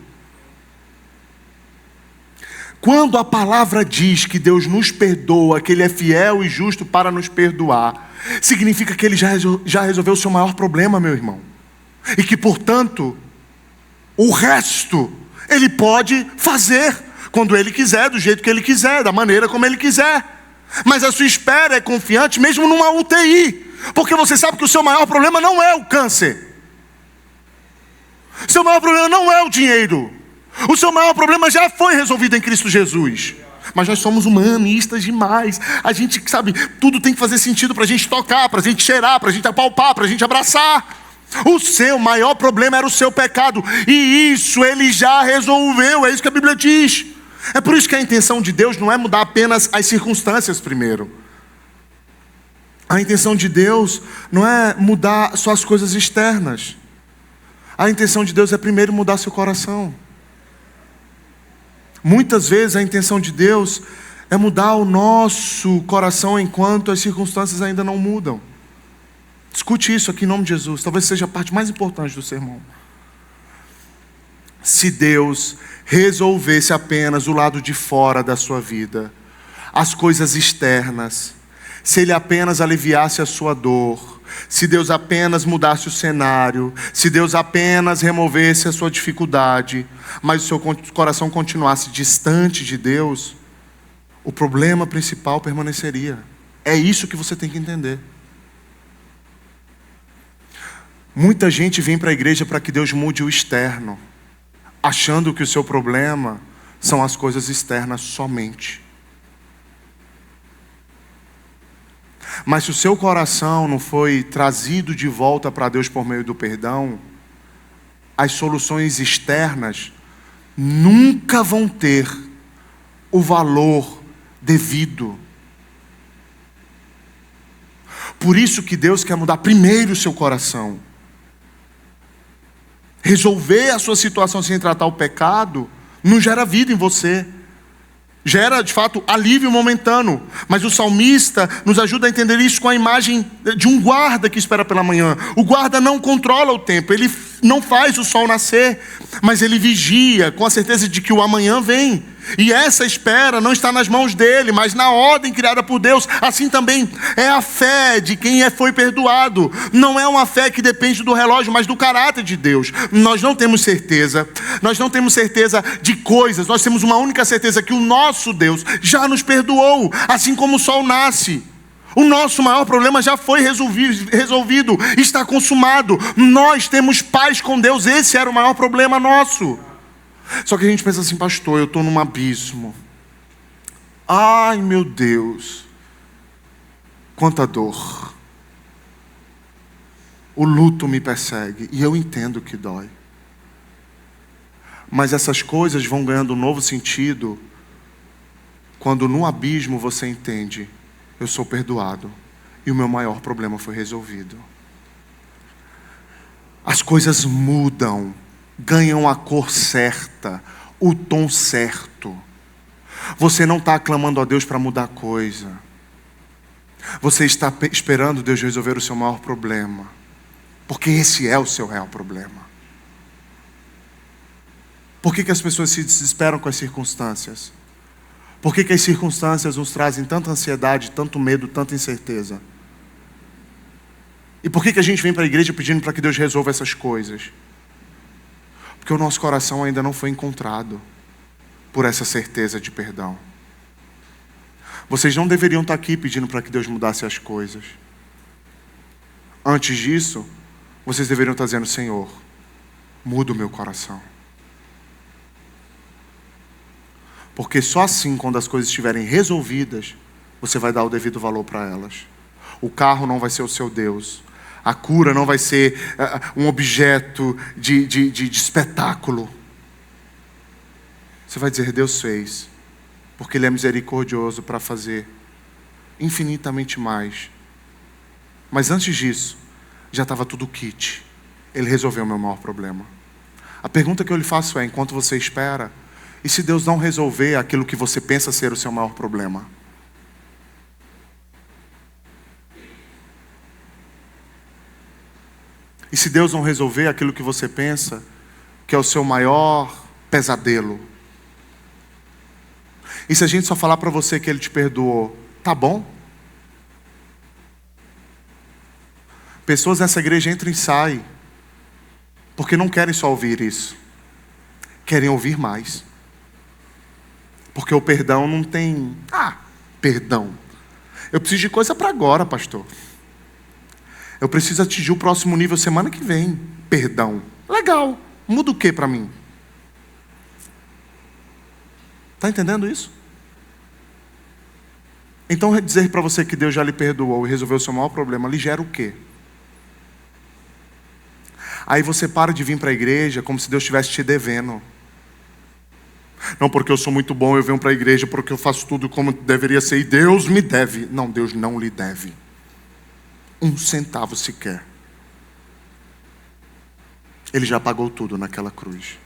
Quando a palavra diz que Deus nos perdoa, que Ele é fiel e justo para nos perdoar, significa que Ele já resolveu o seu maior problema, meu irmão. E que, portanto, o resto Ele pode fazer quando Ele quiser, do jeito que Ele quiser, da maneira como Ele quiser. Mas a sua espera é confiante mesmo numa UTI, porque você sabe que o seu maior problema não é o câncer. O seu maior problema não é o dinheiro. O seu maior problema já foi resolvido em Cristo Jesus. Mas nós somos humanistas demais. A gente sabe, tudo tem que fazer sentido para a gente tocar, para a gente cheirar, para a gente apalpar, para a gente abraçar. O seu maior problema era o seu pecado. E isso Ele já resolveu. É isso que a Bíblia diz. É por isso que a intenção de Deus não é mudar apenas as circunstâncias primeiro. A intenção de Deus não é mudar só as coisas externas. A intenção de Deus é primeiro mudar seu coração. Muitas vezes a intenção de Deus é mudar o nosso coração enquanto as circunstâncias ainda não mudam. Escute isso aqui em nome de Jesus. Talvez seja a parte mais importante do sermão. Se Deus resolvesse apenas o lado de fora da sua vida, as coisas externas, se Ele apenas aliviasse a sua dor, se Deus apenas mudasse o cenário, se Deus apenas removesse a sua dificuldade, mas o seu coração continuasse distante de Deus, o problema principal permaneceria. É isso que você tem que entender. Muita gente vem para a igreja para que Deus mude o externo, achando que o seu problema são as coisas externas somente. Mas se o seu coração não foi trazido de volta para Deus por meio do perdão, as soluções externas nunca vão ter o valor devido. Por isso que Deus quer mudar primeiro o seu coração. Resolver a sua situação sem tratar o pecado não gera vida em você. Gera, de fato, alívio momentâneo. Mas o salmista nos ajuda a entender isso com a imagem de um guarda que espera pela manhã. O guarda não controla o tempo, ele não faz o sol nascer, mas ele vigia com a certeza de que o amanhã vem. E essa espera não está nas mãos dele, mas na ordem criada por Deus. Assim também é a fé de quem foi perdoado. Não é uma fé que depende do relógio, mas do caráter de Deus. Nós não temos certeza de coisas. Nós temos uma única certeza, que o nosso Deus já nos perdoou, assim como o sol nasce. O nosso maior problema já foi resolvido, está consumado. Nós temos paz com Deus, esse era o maior problema nosso. Só que a gente pensa assim: pastor, eu estou num abismo. Ai meu Deus, quanta dor. O luto me persegue, e eu entendo que dói. Mas essas coisas vão ganhando um novo sentido quando no abismo você entende: eu sou perdoado e o meu maior problema foi resolvido. As coisas mudam, ganham a cor certa, o tom certo. Você não está clamando a Deus para mudar coisa. Você está esperando Deus resolver o seu maior problema, porque esse é o seu real problema. Por que as pessoas se desesperam com as circunstâncias? Por que as circunstâncias nos trazem tanta ansiedade, tanto medo, tanta incerteza? E por que a gente vem para a igreja pedindo para que Deus resolva essas coisas? Porque o nosso coração ainda não foi encontrado por essa certeza de perdão. Vocês não deveriam estar aqui pedindo para que Deus mudasse as coisas. Antes disso, vocês deveriam estar dizendo: Senhor, muda o meu coração. Porque só assim, quando as coisas estiverem resolvidas, você vai dar o devido valor para elas. O carro não vai ser o seu Deus. A cura não vai ser um objeto de espetáculo. Você vai dizer: Deus fez, porque Ele é misericordioso para fazer infinitamente mais. Mas antes disso, já estava tudo kit. Ele resolveu o meu maior problema. A pergunta que eu lhe faço é: enquanto você espera, e se Deus não resolver aquilo que você pensa ser o seu maior problema? E se Deus não resolver aquilo que você pensa que é o seu maior pesadelo? E se a gente só falar para você que Ele te perdoou, tá bom? Pessoas nessa igreja entram e saem porque não querem só ouvir isso, querem ouvir mais. Porque o perdão não tem... perdão. Eu preciso de coisa para agora, pastor. Eu preciso atingir o próximo nível semana que vem. Perdão. Legal. Muda o que para mim? Está entendendo isso? Então dizer para você que Deus já lhe perdoou e resolveu o seu maior problema, lhe gera o quê? Aí você para de vir para a igreja como se Deus estivesse te devendo. Não, porque eu sou muito bom, eu venho para a igreja porque eu faço tudo como deveria ser e Deus me deve. Não, Deus não lhe deve 1 centavo sequer. Ele já pagou tudo naquela cruz.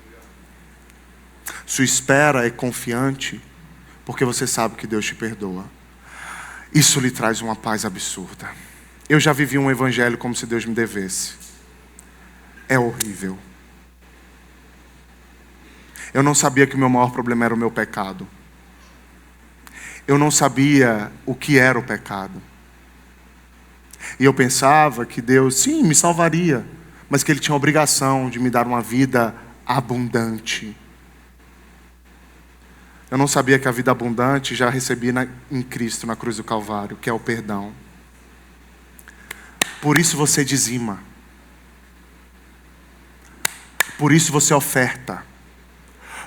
Sua espera é confiante porque você sabe que Deus te perdoa. Isso lhe traz uma paz absurda. Eu já vivi um evangelho como se Deus me devesse. É horrível. Eu não sabia que o meu maior problema era o meu pecado. Eu não sabia o que era o pecado. E eu pensava que Deus, sim, me salvaria, mas que Ele tinha a obrigação de me dar uma vida abundante. Eu não sabia que a vida abundante já recebi em Cristo, na cruz do Calvário, que é o perdão. Por isso você dizima. Por isso você oferta.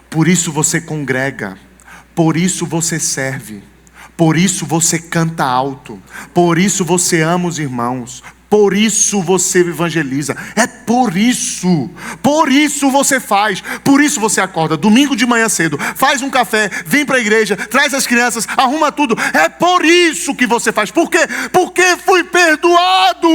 Por isso você congrega. Por isso você serve. Por isso você canta alto. Por isso você ama os irmãos. Por isso você evangeliza. É por isso. Por isso você faz. Por isso você acorda domingo de manhã cedo, faz um café, vem para a igreja, traz as crianças, arruma tudo. É por isso que você faz. Por quê? Porque fui perdoado.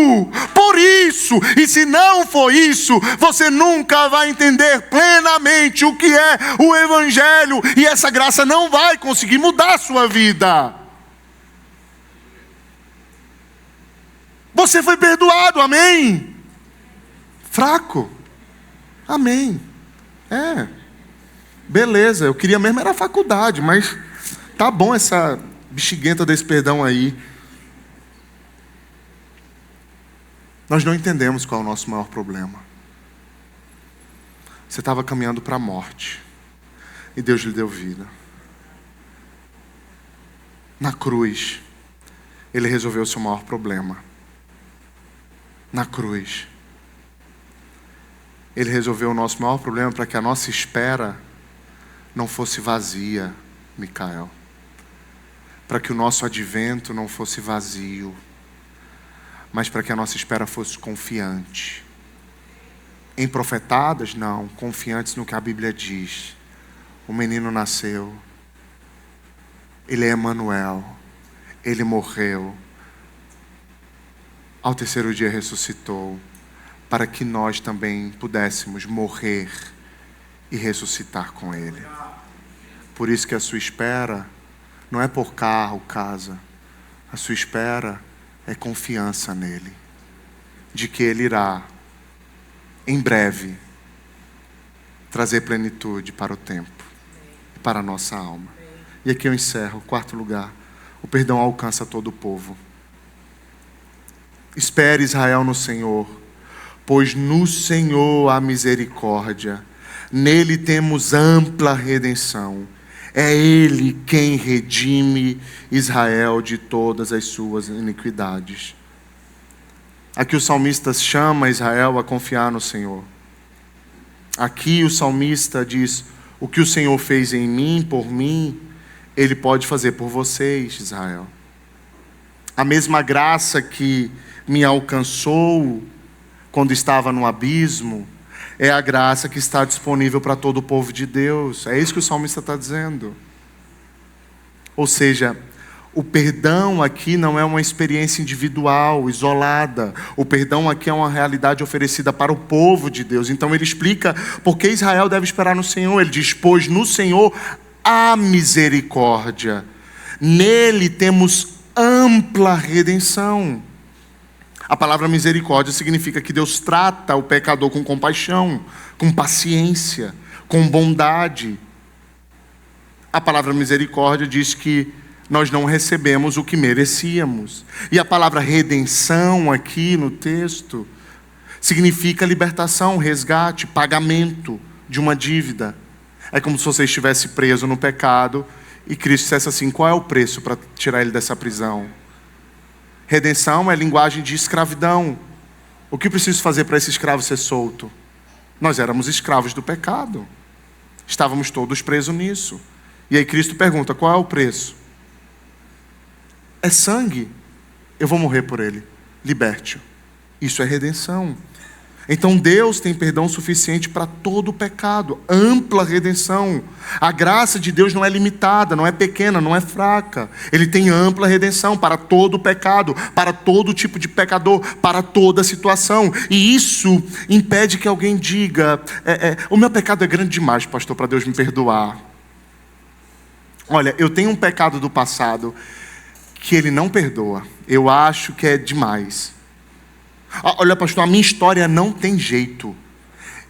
Por isso. E se não for isso, você nunca vai entender plenamente o que é o evangelho. E essa graça não vai conseguir mudar a sua vida. Você foi perdoado, amém? Fraco, amém. Beleza, eu queria mesmo era a faculdade, mas tá bom essa bexiguenta desse perdão aí. Nós não entendemos qual é o nosso maior problema. Você estava caminhando para a morte, e Deus lhe deu vida. Na cruz, Ele resolveu o seu maior problema. Na cruz, Ele resolveu o nosso maior problema para que a nossa espera não fosse vazia, Micael. Para que o nosso advento não fosse vazio, mas para que a nossa espera fosse confiante. Em profetadas, não, confiantes no que a Bíblia diz. O menino nasceu, Ele é Emanuel, Ele morreu, ao terceiro dia ressuscitou, para que nós também pudéssemos morrer e ressuscitar com Ele. Por isso que a sua espera não é por carro, casa. A sua espera é confiança nele, de que Ele irá, em breve, trazer plenitude para o tempo e para a nossa alma. E aqui eu encerro, quarto lugar, o perdão alcança todo o povo. Espere, Israel, no Senhor, pois no Senhor há misericórdia, nele temos ampla redenção. É Ele quem redime Israel de todas as suas iniquidades. Aqui o salmista chama Israel a confiar no Senhor. Aqui o salmista diz: o que o Senhor fez em mim, por mim, Ele pode fazer por vocês, Israel. A mesma graça que me alcançou quando estava no abismo, é a graça que está disponível para todo o povo de Deus. É isso que o salmista está dizendo. Ou seja, o perdão aqui não é uma experiência individual, isolada. O perdão aqui é uma realidade oferecida para o povo de Deus. Então ele explica por que Israel deve esperar no Senhor. Ele diz: pois no Senhor há misericórdia, nele temos ampla redenção. A palavra misericórdia significa que Deus trata o pecador com compaixão, com paciência, com bondade. A palavra misericórdia diz que nós não recebemos o que merecíamos. E a palavra redenção aqui no texto significa libertação, resgate, pagamento de uma dívida. É como se você estivesse preso no pecado e Cristo dissesse assim: qual é o preço para tirar ele dessa prisão? Redenção é linguagem de escravidão. O que preciso fazer para esse escravo ser solto? Nós éramos escravos do pecado. Estávamos todos presos nisso. E aí Cristo pergunta: qual é o preço? É sangue. Eu vou morrer por ele. Liberte-o. Isso é redenção. Então Deus tem perdão suficiente para todo o pecado. Ampla redenção. A graça de Deus não é limitada, não é pequena, não é fraca. Ele tem ampla redenção para todo o pecado, para todo tipo de pecador, para toda situação. E isso impede que alguém diga: o meu pecado é grande demais, pastor, para Deus me perdoar. Olha, eu tenho um pecado do passado que Ele não perdoa. Eu acho que é demais. Olha, pastor, a minha história não tem jeito.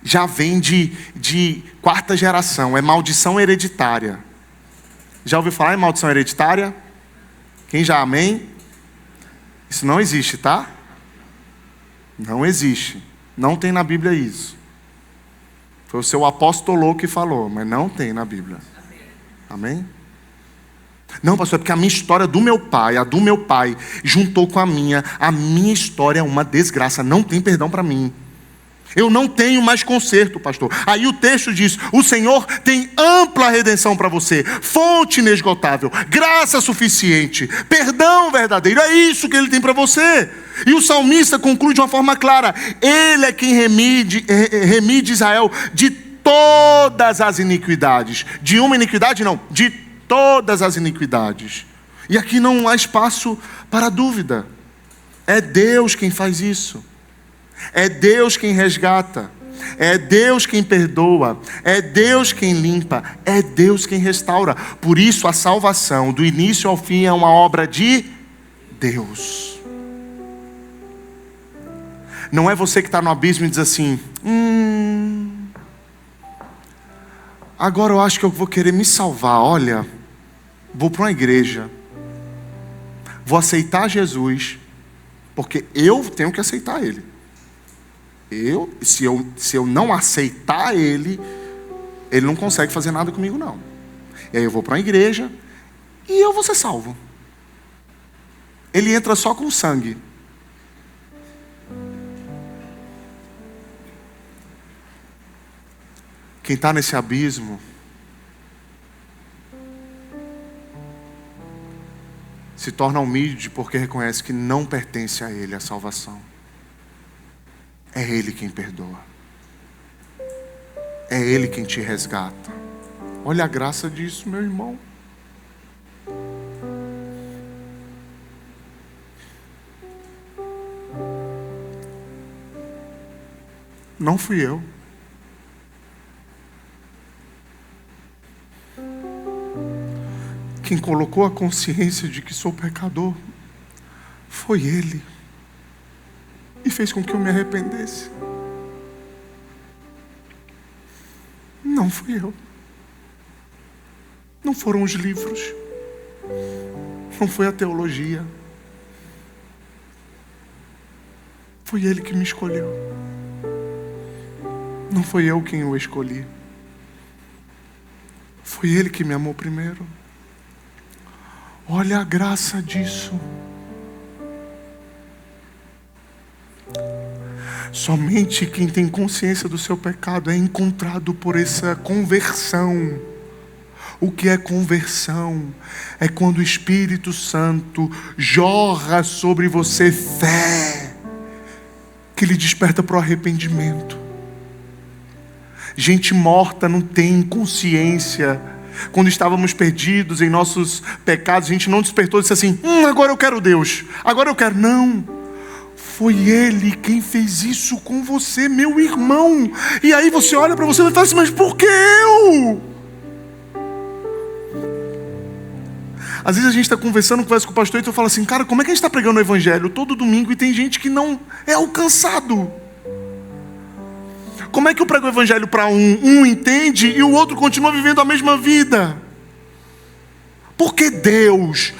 Já vem de quarta geração, é maldição hereditária. Já ouviu falar em maldição hereditária? Quem já amém? Isso não existe, tá? Não existe. Não tem na Bíblia isso. Foi o seu apóstolo que falou, mas não tem na Bíblia. Amém? Não, pastor, é porque a minha história do meu pai, a do meu pai, juntou com a minha história é uma desgraça, não tem perdão para mim. Eu não tenho mais conserto, pastor. Aí o texto diz: o Senhor tem ampla redenção para você, fonte inesgotável, graça suficiente, perdão verdadeiro. É isso que Ele tem para você. E o salmista conclui de uma forma clara: Ele é quem remide Israel de todas as iniquidades. De uma iniquidade não, de todas as iniquidades. E aqui não há espaço para dúvida. É Deus quem faz isso. É Deus quem resgata, é Deus quem perdoa, é Deus quem limpa, é Deus quem restaura. Por isso a salvação, do início ao fim, é uma obra de Deus. Não é você que está no abismo e diz assim: agora eu acho que eu vou querer me salvar. Olha, vou para uma igreja, vou aceitar Jesus, porque eu tenho que aceitar Ele. Se eu não aceitar Ele não consegue fazer nada comigo não. E aí eu vou para uma igreja e eu vou ser salvo. Ele entra só com sangue. Quem está nesse abismo se torna humilde porque reconhece que não pertence a Ele a salvação. É Ele quem perdoa. É Ele quem te resgata. Olha a graça disso, meu irmão. Não fui eu. Quem colocou a consciência de que sou pecador foi Ele. E fez com que eu me arrependesse. Não fui eu. Não foram os livros. Não foi a teologia. Foi Ele que me escolheu. Não foi eu quem o escolhi. Foi Ele que me amou primeiro. Olha a graça disso. Somente quem tem consciência do seu pecado é encontrado por essa conversão. O que é conversão? É quando o Espírito Santo jorra sobre você fé, que lhe desperta para o arrependimento. Gente morta não tem consciência. Quando estávamos perdidos em nossos pecados, a gente não despertou e disse assim: agora eu quero Deus, agora eu quero. Não. Foi Ele quem fez isso com você, meu irmão. E aí você olha para você e fala assim: mas por que eu? Às vezes a gente está conversando com o pastor e eu falo assim: cara, como é que a gente está pregando o evangelho todo domingo e tem gente que não é alcançado? Como é que eu prego o evangelho para um entende e o outro continua vivendo a mesma vida? Porque Deus,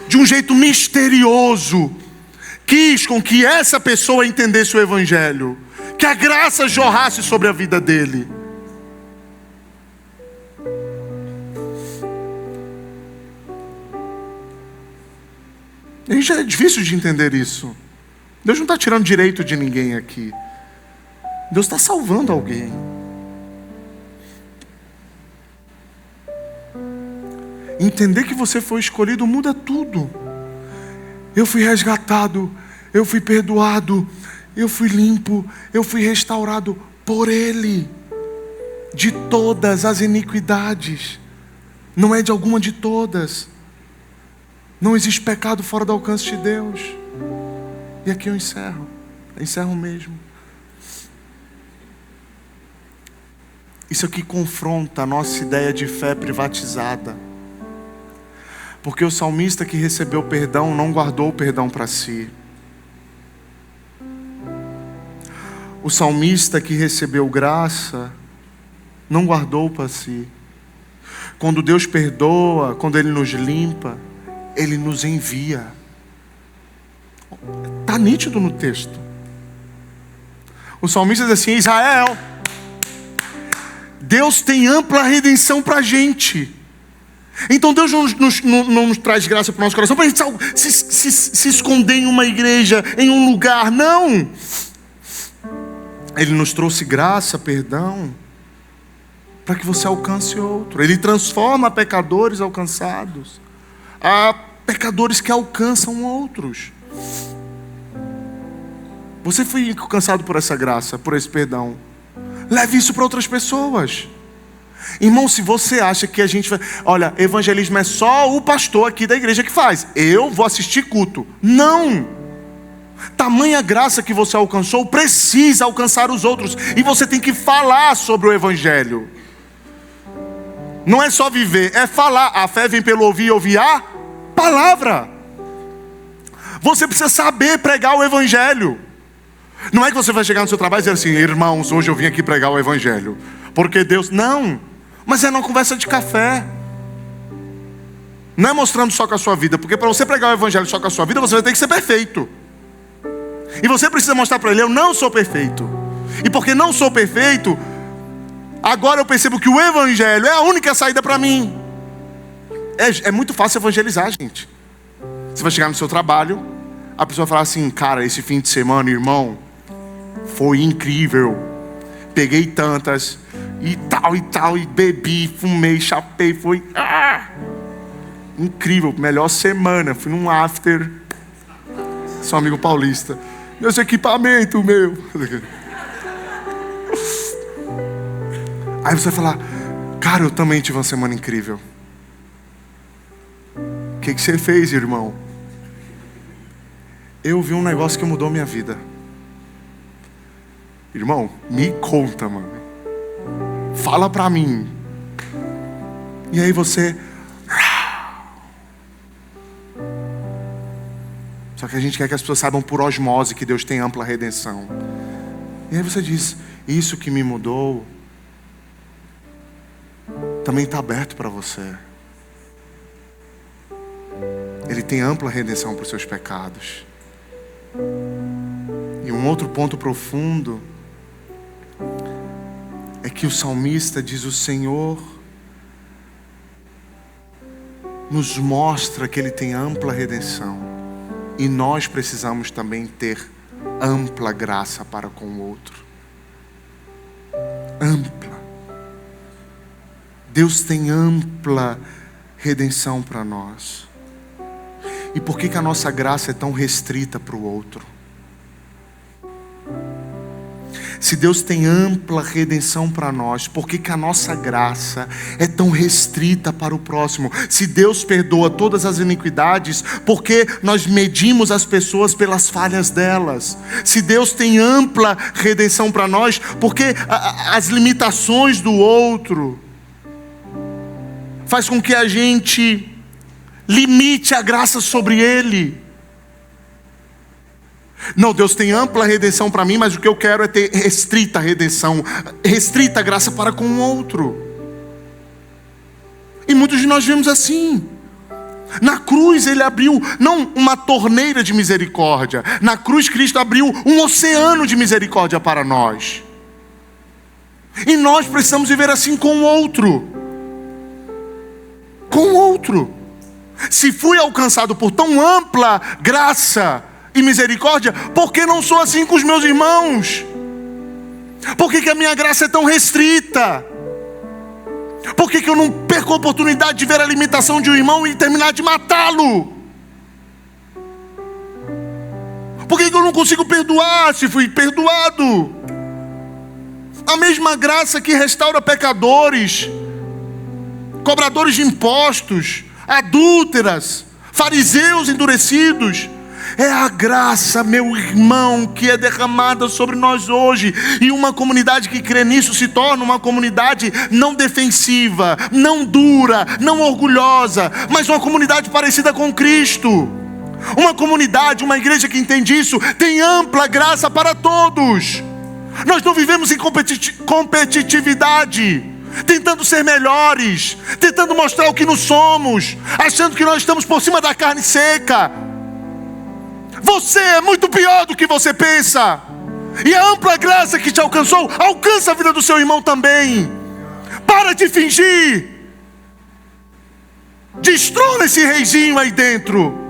de um jeito misterioso, quis com que essa pessoa entendesse o evangelho, que a graça jorrasse sobre a vida dele. E já é difícil de entender isso. Deus não está tirando direito de ninguém aqui. Deus está salvando alguém. Entender que você foi escolhido muda tudo. Eu fui resgatado, eu fui perdoado, eu fui limpo, eu fui restaurado por Ele. De todas as iniquidades. Não é de alguma, de todas. Não existe pecado fora do alcance de Deus. E aqui eu encerro mesmo. Isso aqui confronta a nossa ideia de fé privatizada. Porque o salmista que recebeu perdão não guardou o perdão para si. O salmista que recebeu graça não guardou para si. Quando Deus perdoa, quando Ele nos limpa, Ele nos envia. Está nítido no texto. O salmista diz assim: Israel, Deus tem ampla redenção para a gente. Então Deus não nos traz graça para o nosso coração para a gente se esconder em uma igreja, em um lugar. Não. Ele nos trouxe graça, perdão, para que você alcance outro. Ele transforma pecadores alcançados a pecadores que alcançam outros. Você foi alcançado por essa graça, por esse perdão. Leve isso para outras pessoas. Irmão, se você acha que a gente vai... Olha, evangelismo é só o pastor aqui da igreja que faz. Eu vou assistir culto. Não! Tamanha graça que você alcançou precisa alcançar os outros. E você tem que falar sobre o evangelho. Não é só viver, é falar. A fé vem pelo ouvir e ouvir a palavra. Você precisa saber pregar o evangelho. Não é que você vai chegar no seu trabalho e dizer assim: irmãos, hoje eu vim aqui pregar o evangelho, porque Deus... Não, mas é numa conversa de café. Não é mostrando só com a sua vida, porque para você pregar o evangelho só com a sua vida, você vai ter que ser perfeito. E você precisa mostrar para ele: eu não sou perfeito. E porque não sou perfeito, agora eu percebo que o evangelho é a única saída para mim. É muito fácil evangelizar, gente. Você vai chegar no seu trabalho, a pessoa vai falar assim: cara, esse fim de semana, irmão, foi incrível. Peguei tantas, e tal, e bebi, fumei, chapei, foi incrível, melhor semana. Fui num after, seu amigo paulista, meus equipamentos, meu. Aí você vai falar: cara, eu também tive uma semana incrível. O que você fez, irmão? Eu vi um negócio que mudou minha vida. Irmão, me conta, mano. Fala pra mim. E aí você... Só que a gente quer que as pessoas saibam por osmose que Deus tem ampla redenção. E aí você diz: isso que me mudou também está aberto para você. Ele tem ampla redenção para os seus pecados. E um outro ponto profundo é que o salmista diz: o Senhor nos mostra que Ele tem ampla redenção. E nós precisamos também ter ampla graça para com o outro. Ampla. Deus tem ampla redenção para nós. E por que a nossa graça é tão restrita para o outro? Se Deus tem ampla redenção para nós, por que a nossa graça é tão restrita para o próximo? Se Deus perdoa todas as iniquidades, por que nós medimos as pessoas pelas falhas delas? Se Deus tem ampla redenção para nós, por que as limitações do outro faz com que a gente limite a graça sobre ele? Não, Deus tem ampla redenção para mim, mas o que eu quero é ter restrita redenção, restrita graça para com o outro. E muitos de nós vemos assim. Na cruz Ele abriu não uma torneira de misericórdia. Na cruz Cristo abriu um oceano de misericórdia para nós. E nós precisamos viver assim com o outro. Com o outro. Se fui alcançado por tão ampla graça e misericórdia, por que não sou assim com os meus irmãos? Por que a minha graça é tão restrita? Por que eu não perco a oportunidade de ver a limitação de um irmão e terminar de matá-lo? Por que eu não consigo perdoar se fui perdoado? A mesma graça que restaura pecadores, cobradores de impostos, adúlteras, fariseus endurecidos, é a graça, meu irmão, que é derramada sobre nós hoje. E uma comunidade que crê nisso se torna uma comunidade não defensiva, não dura, não orgulhosa, mas uma comunidade parecida com Cristo. Uma comunidade, uma igreja que entende isso, tem ampla graça para todos. Nós não vivemos em competitividade, tentando ser melhores, tentando mostrar o que nós somos, achando que nós estamos por cima da carne seca. Você é muito pior do que você pensa. E a ampla graça que te alcançou, alcança a vida do seu irmão também. Para de fingir. Destrona esse reizinho aí dentro.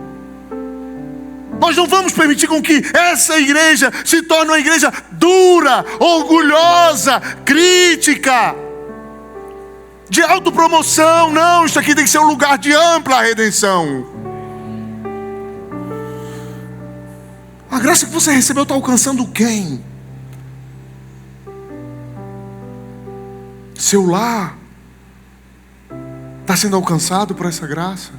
Nós não vamos permitir com que essa igreja se torne uma igreja dura, orgulhosa, crítica, de autopromoção. Não, isso aqui tem que ser um lugar de ampla redenção. A graça que você recebeu está alcançando quem? Seu lar está sendo alcançado por essa graça?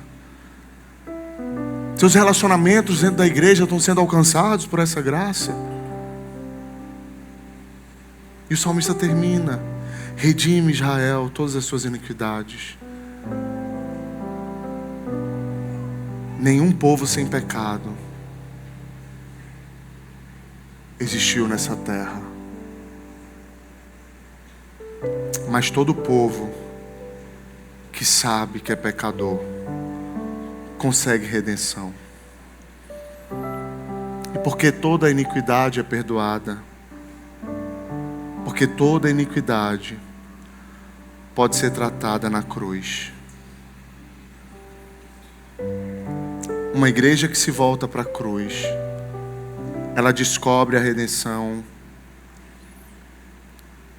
Seus relacionamentos dentro da igreja estão sendo alcançados por essa graça? E o salmista termina: redime, Israel, todas as suas iniquidades. Nenhum povo sem pecado existiu nessa terra, mas todo povo que sabe que é pecador consegue redenção. E porque toda iniquidade é perdoada, porque toda iniquidade pode ser tratada na cruz. Uma igreja que se volta para a cruz, ela descobre a redenção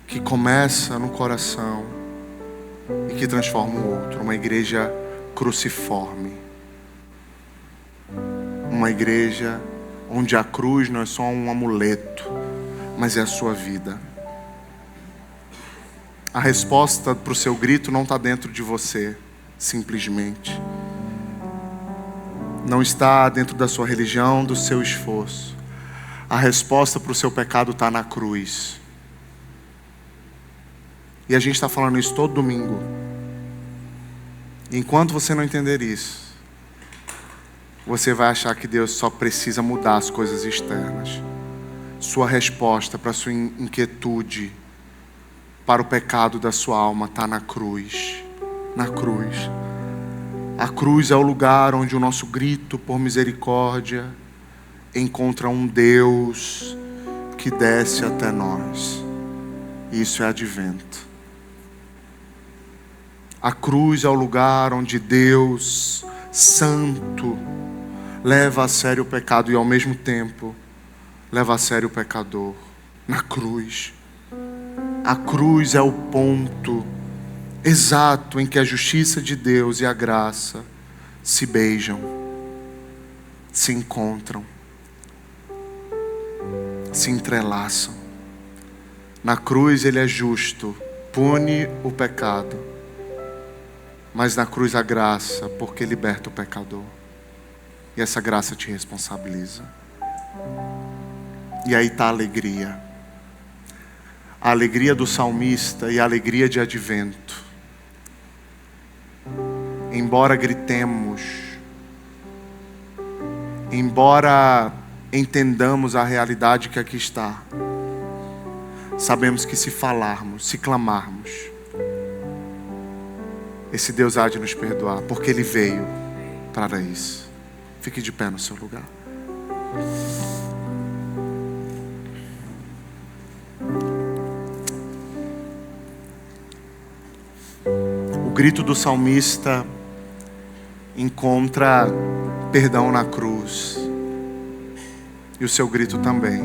que começa no coração e que transforma o outro. Uma igreja cruciforme. Uma igreja onde a cruz não é só um amuleto, mas é a sua vida. A resposta para o seu grito não está dentro de você, simplesmente. Não está dentro da sua religião, do seu esforço. A resposta para o seu pecado está na cruz. E a gente está falando isso todo domingo. E enquanto você não entender isso, você vai achar que Deus só precisa mudar as coisas externas. Sua resposta para a sua inquietude, para o pecado da sua alma, está na cruz. Na cruz. A cruz é o lugar onde o nosso grito por misericórdia encontra um Deus que desce até nós. Isso é advento. A cruz é o lugar onde Deus Santo leva a sério o pecado e ao mesmo tempo leva a sério o pecador. Na cruz. A cruz é o ponto exato em que a justiça de Deus e a graça se beijam, se encontram, se entrelaçam. Na cruz Ele é justo, pune o pecado, mas na cruz a graça, porque liberta o pecador. E essa graça te responsabiliza. E aí está a alegria. A alegria do salmista e a alegria de advento. Embora gritemos, embora entendamos a realidade que aqui está, sabemos que se falarmos, se clamarmos, esse Deus há de nos perdoar, porque Ele veio para isso. Fique de pé no seu lugar. O grito do salmista encontra perdão na cruz. E o seu grito também.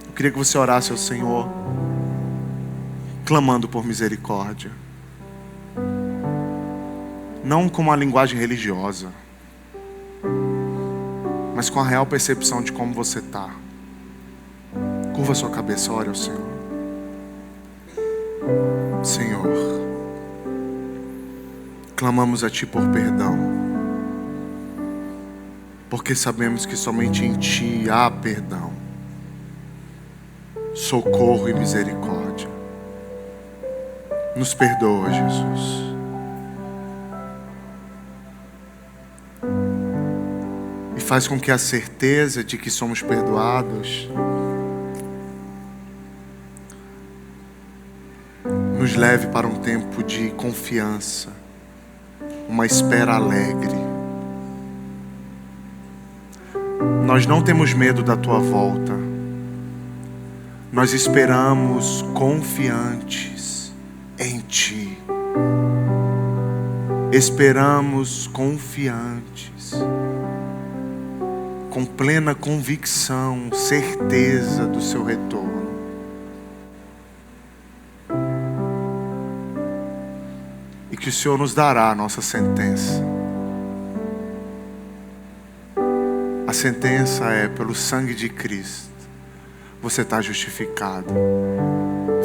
Eu queria que você orasse ao Senhor, clamando por misericórdia. Não com uma linguagem religiosa, mas com a real percepção de como você está. Curva sua cabeça, ore ao Senhor. Senhor, clamamos a Ti por perdão, porque sabemos que somente em Ti há perdão, socorro e misericórdia. Nos perdoa, Jesus. E faz com que a certeza de que somos perdoados nos leve para um tempo de confiança, uma espera alegre. Nós não temos medo da tua volta. Nós esperamos confiantes em ti. Esperamos confiantes, com plena convicção, certeza do seu retorno. E que o Senhor nos dará a nossa sentença. A sentença é: pelo sangue de Cristo, você está justificado.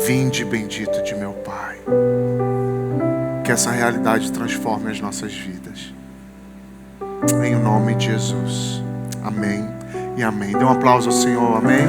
Vinde bendito de meu Pai. Que essa realidade transforme as nossas vidas. Em nome de Jesus. Amém e amém. Dê um aplauso ao Senhor. Amém.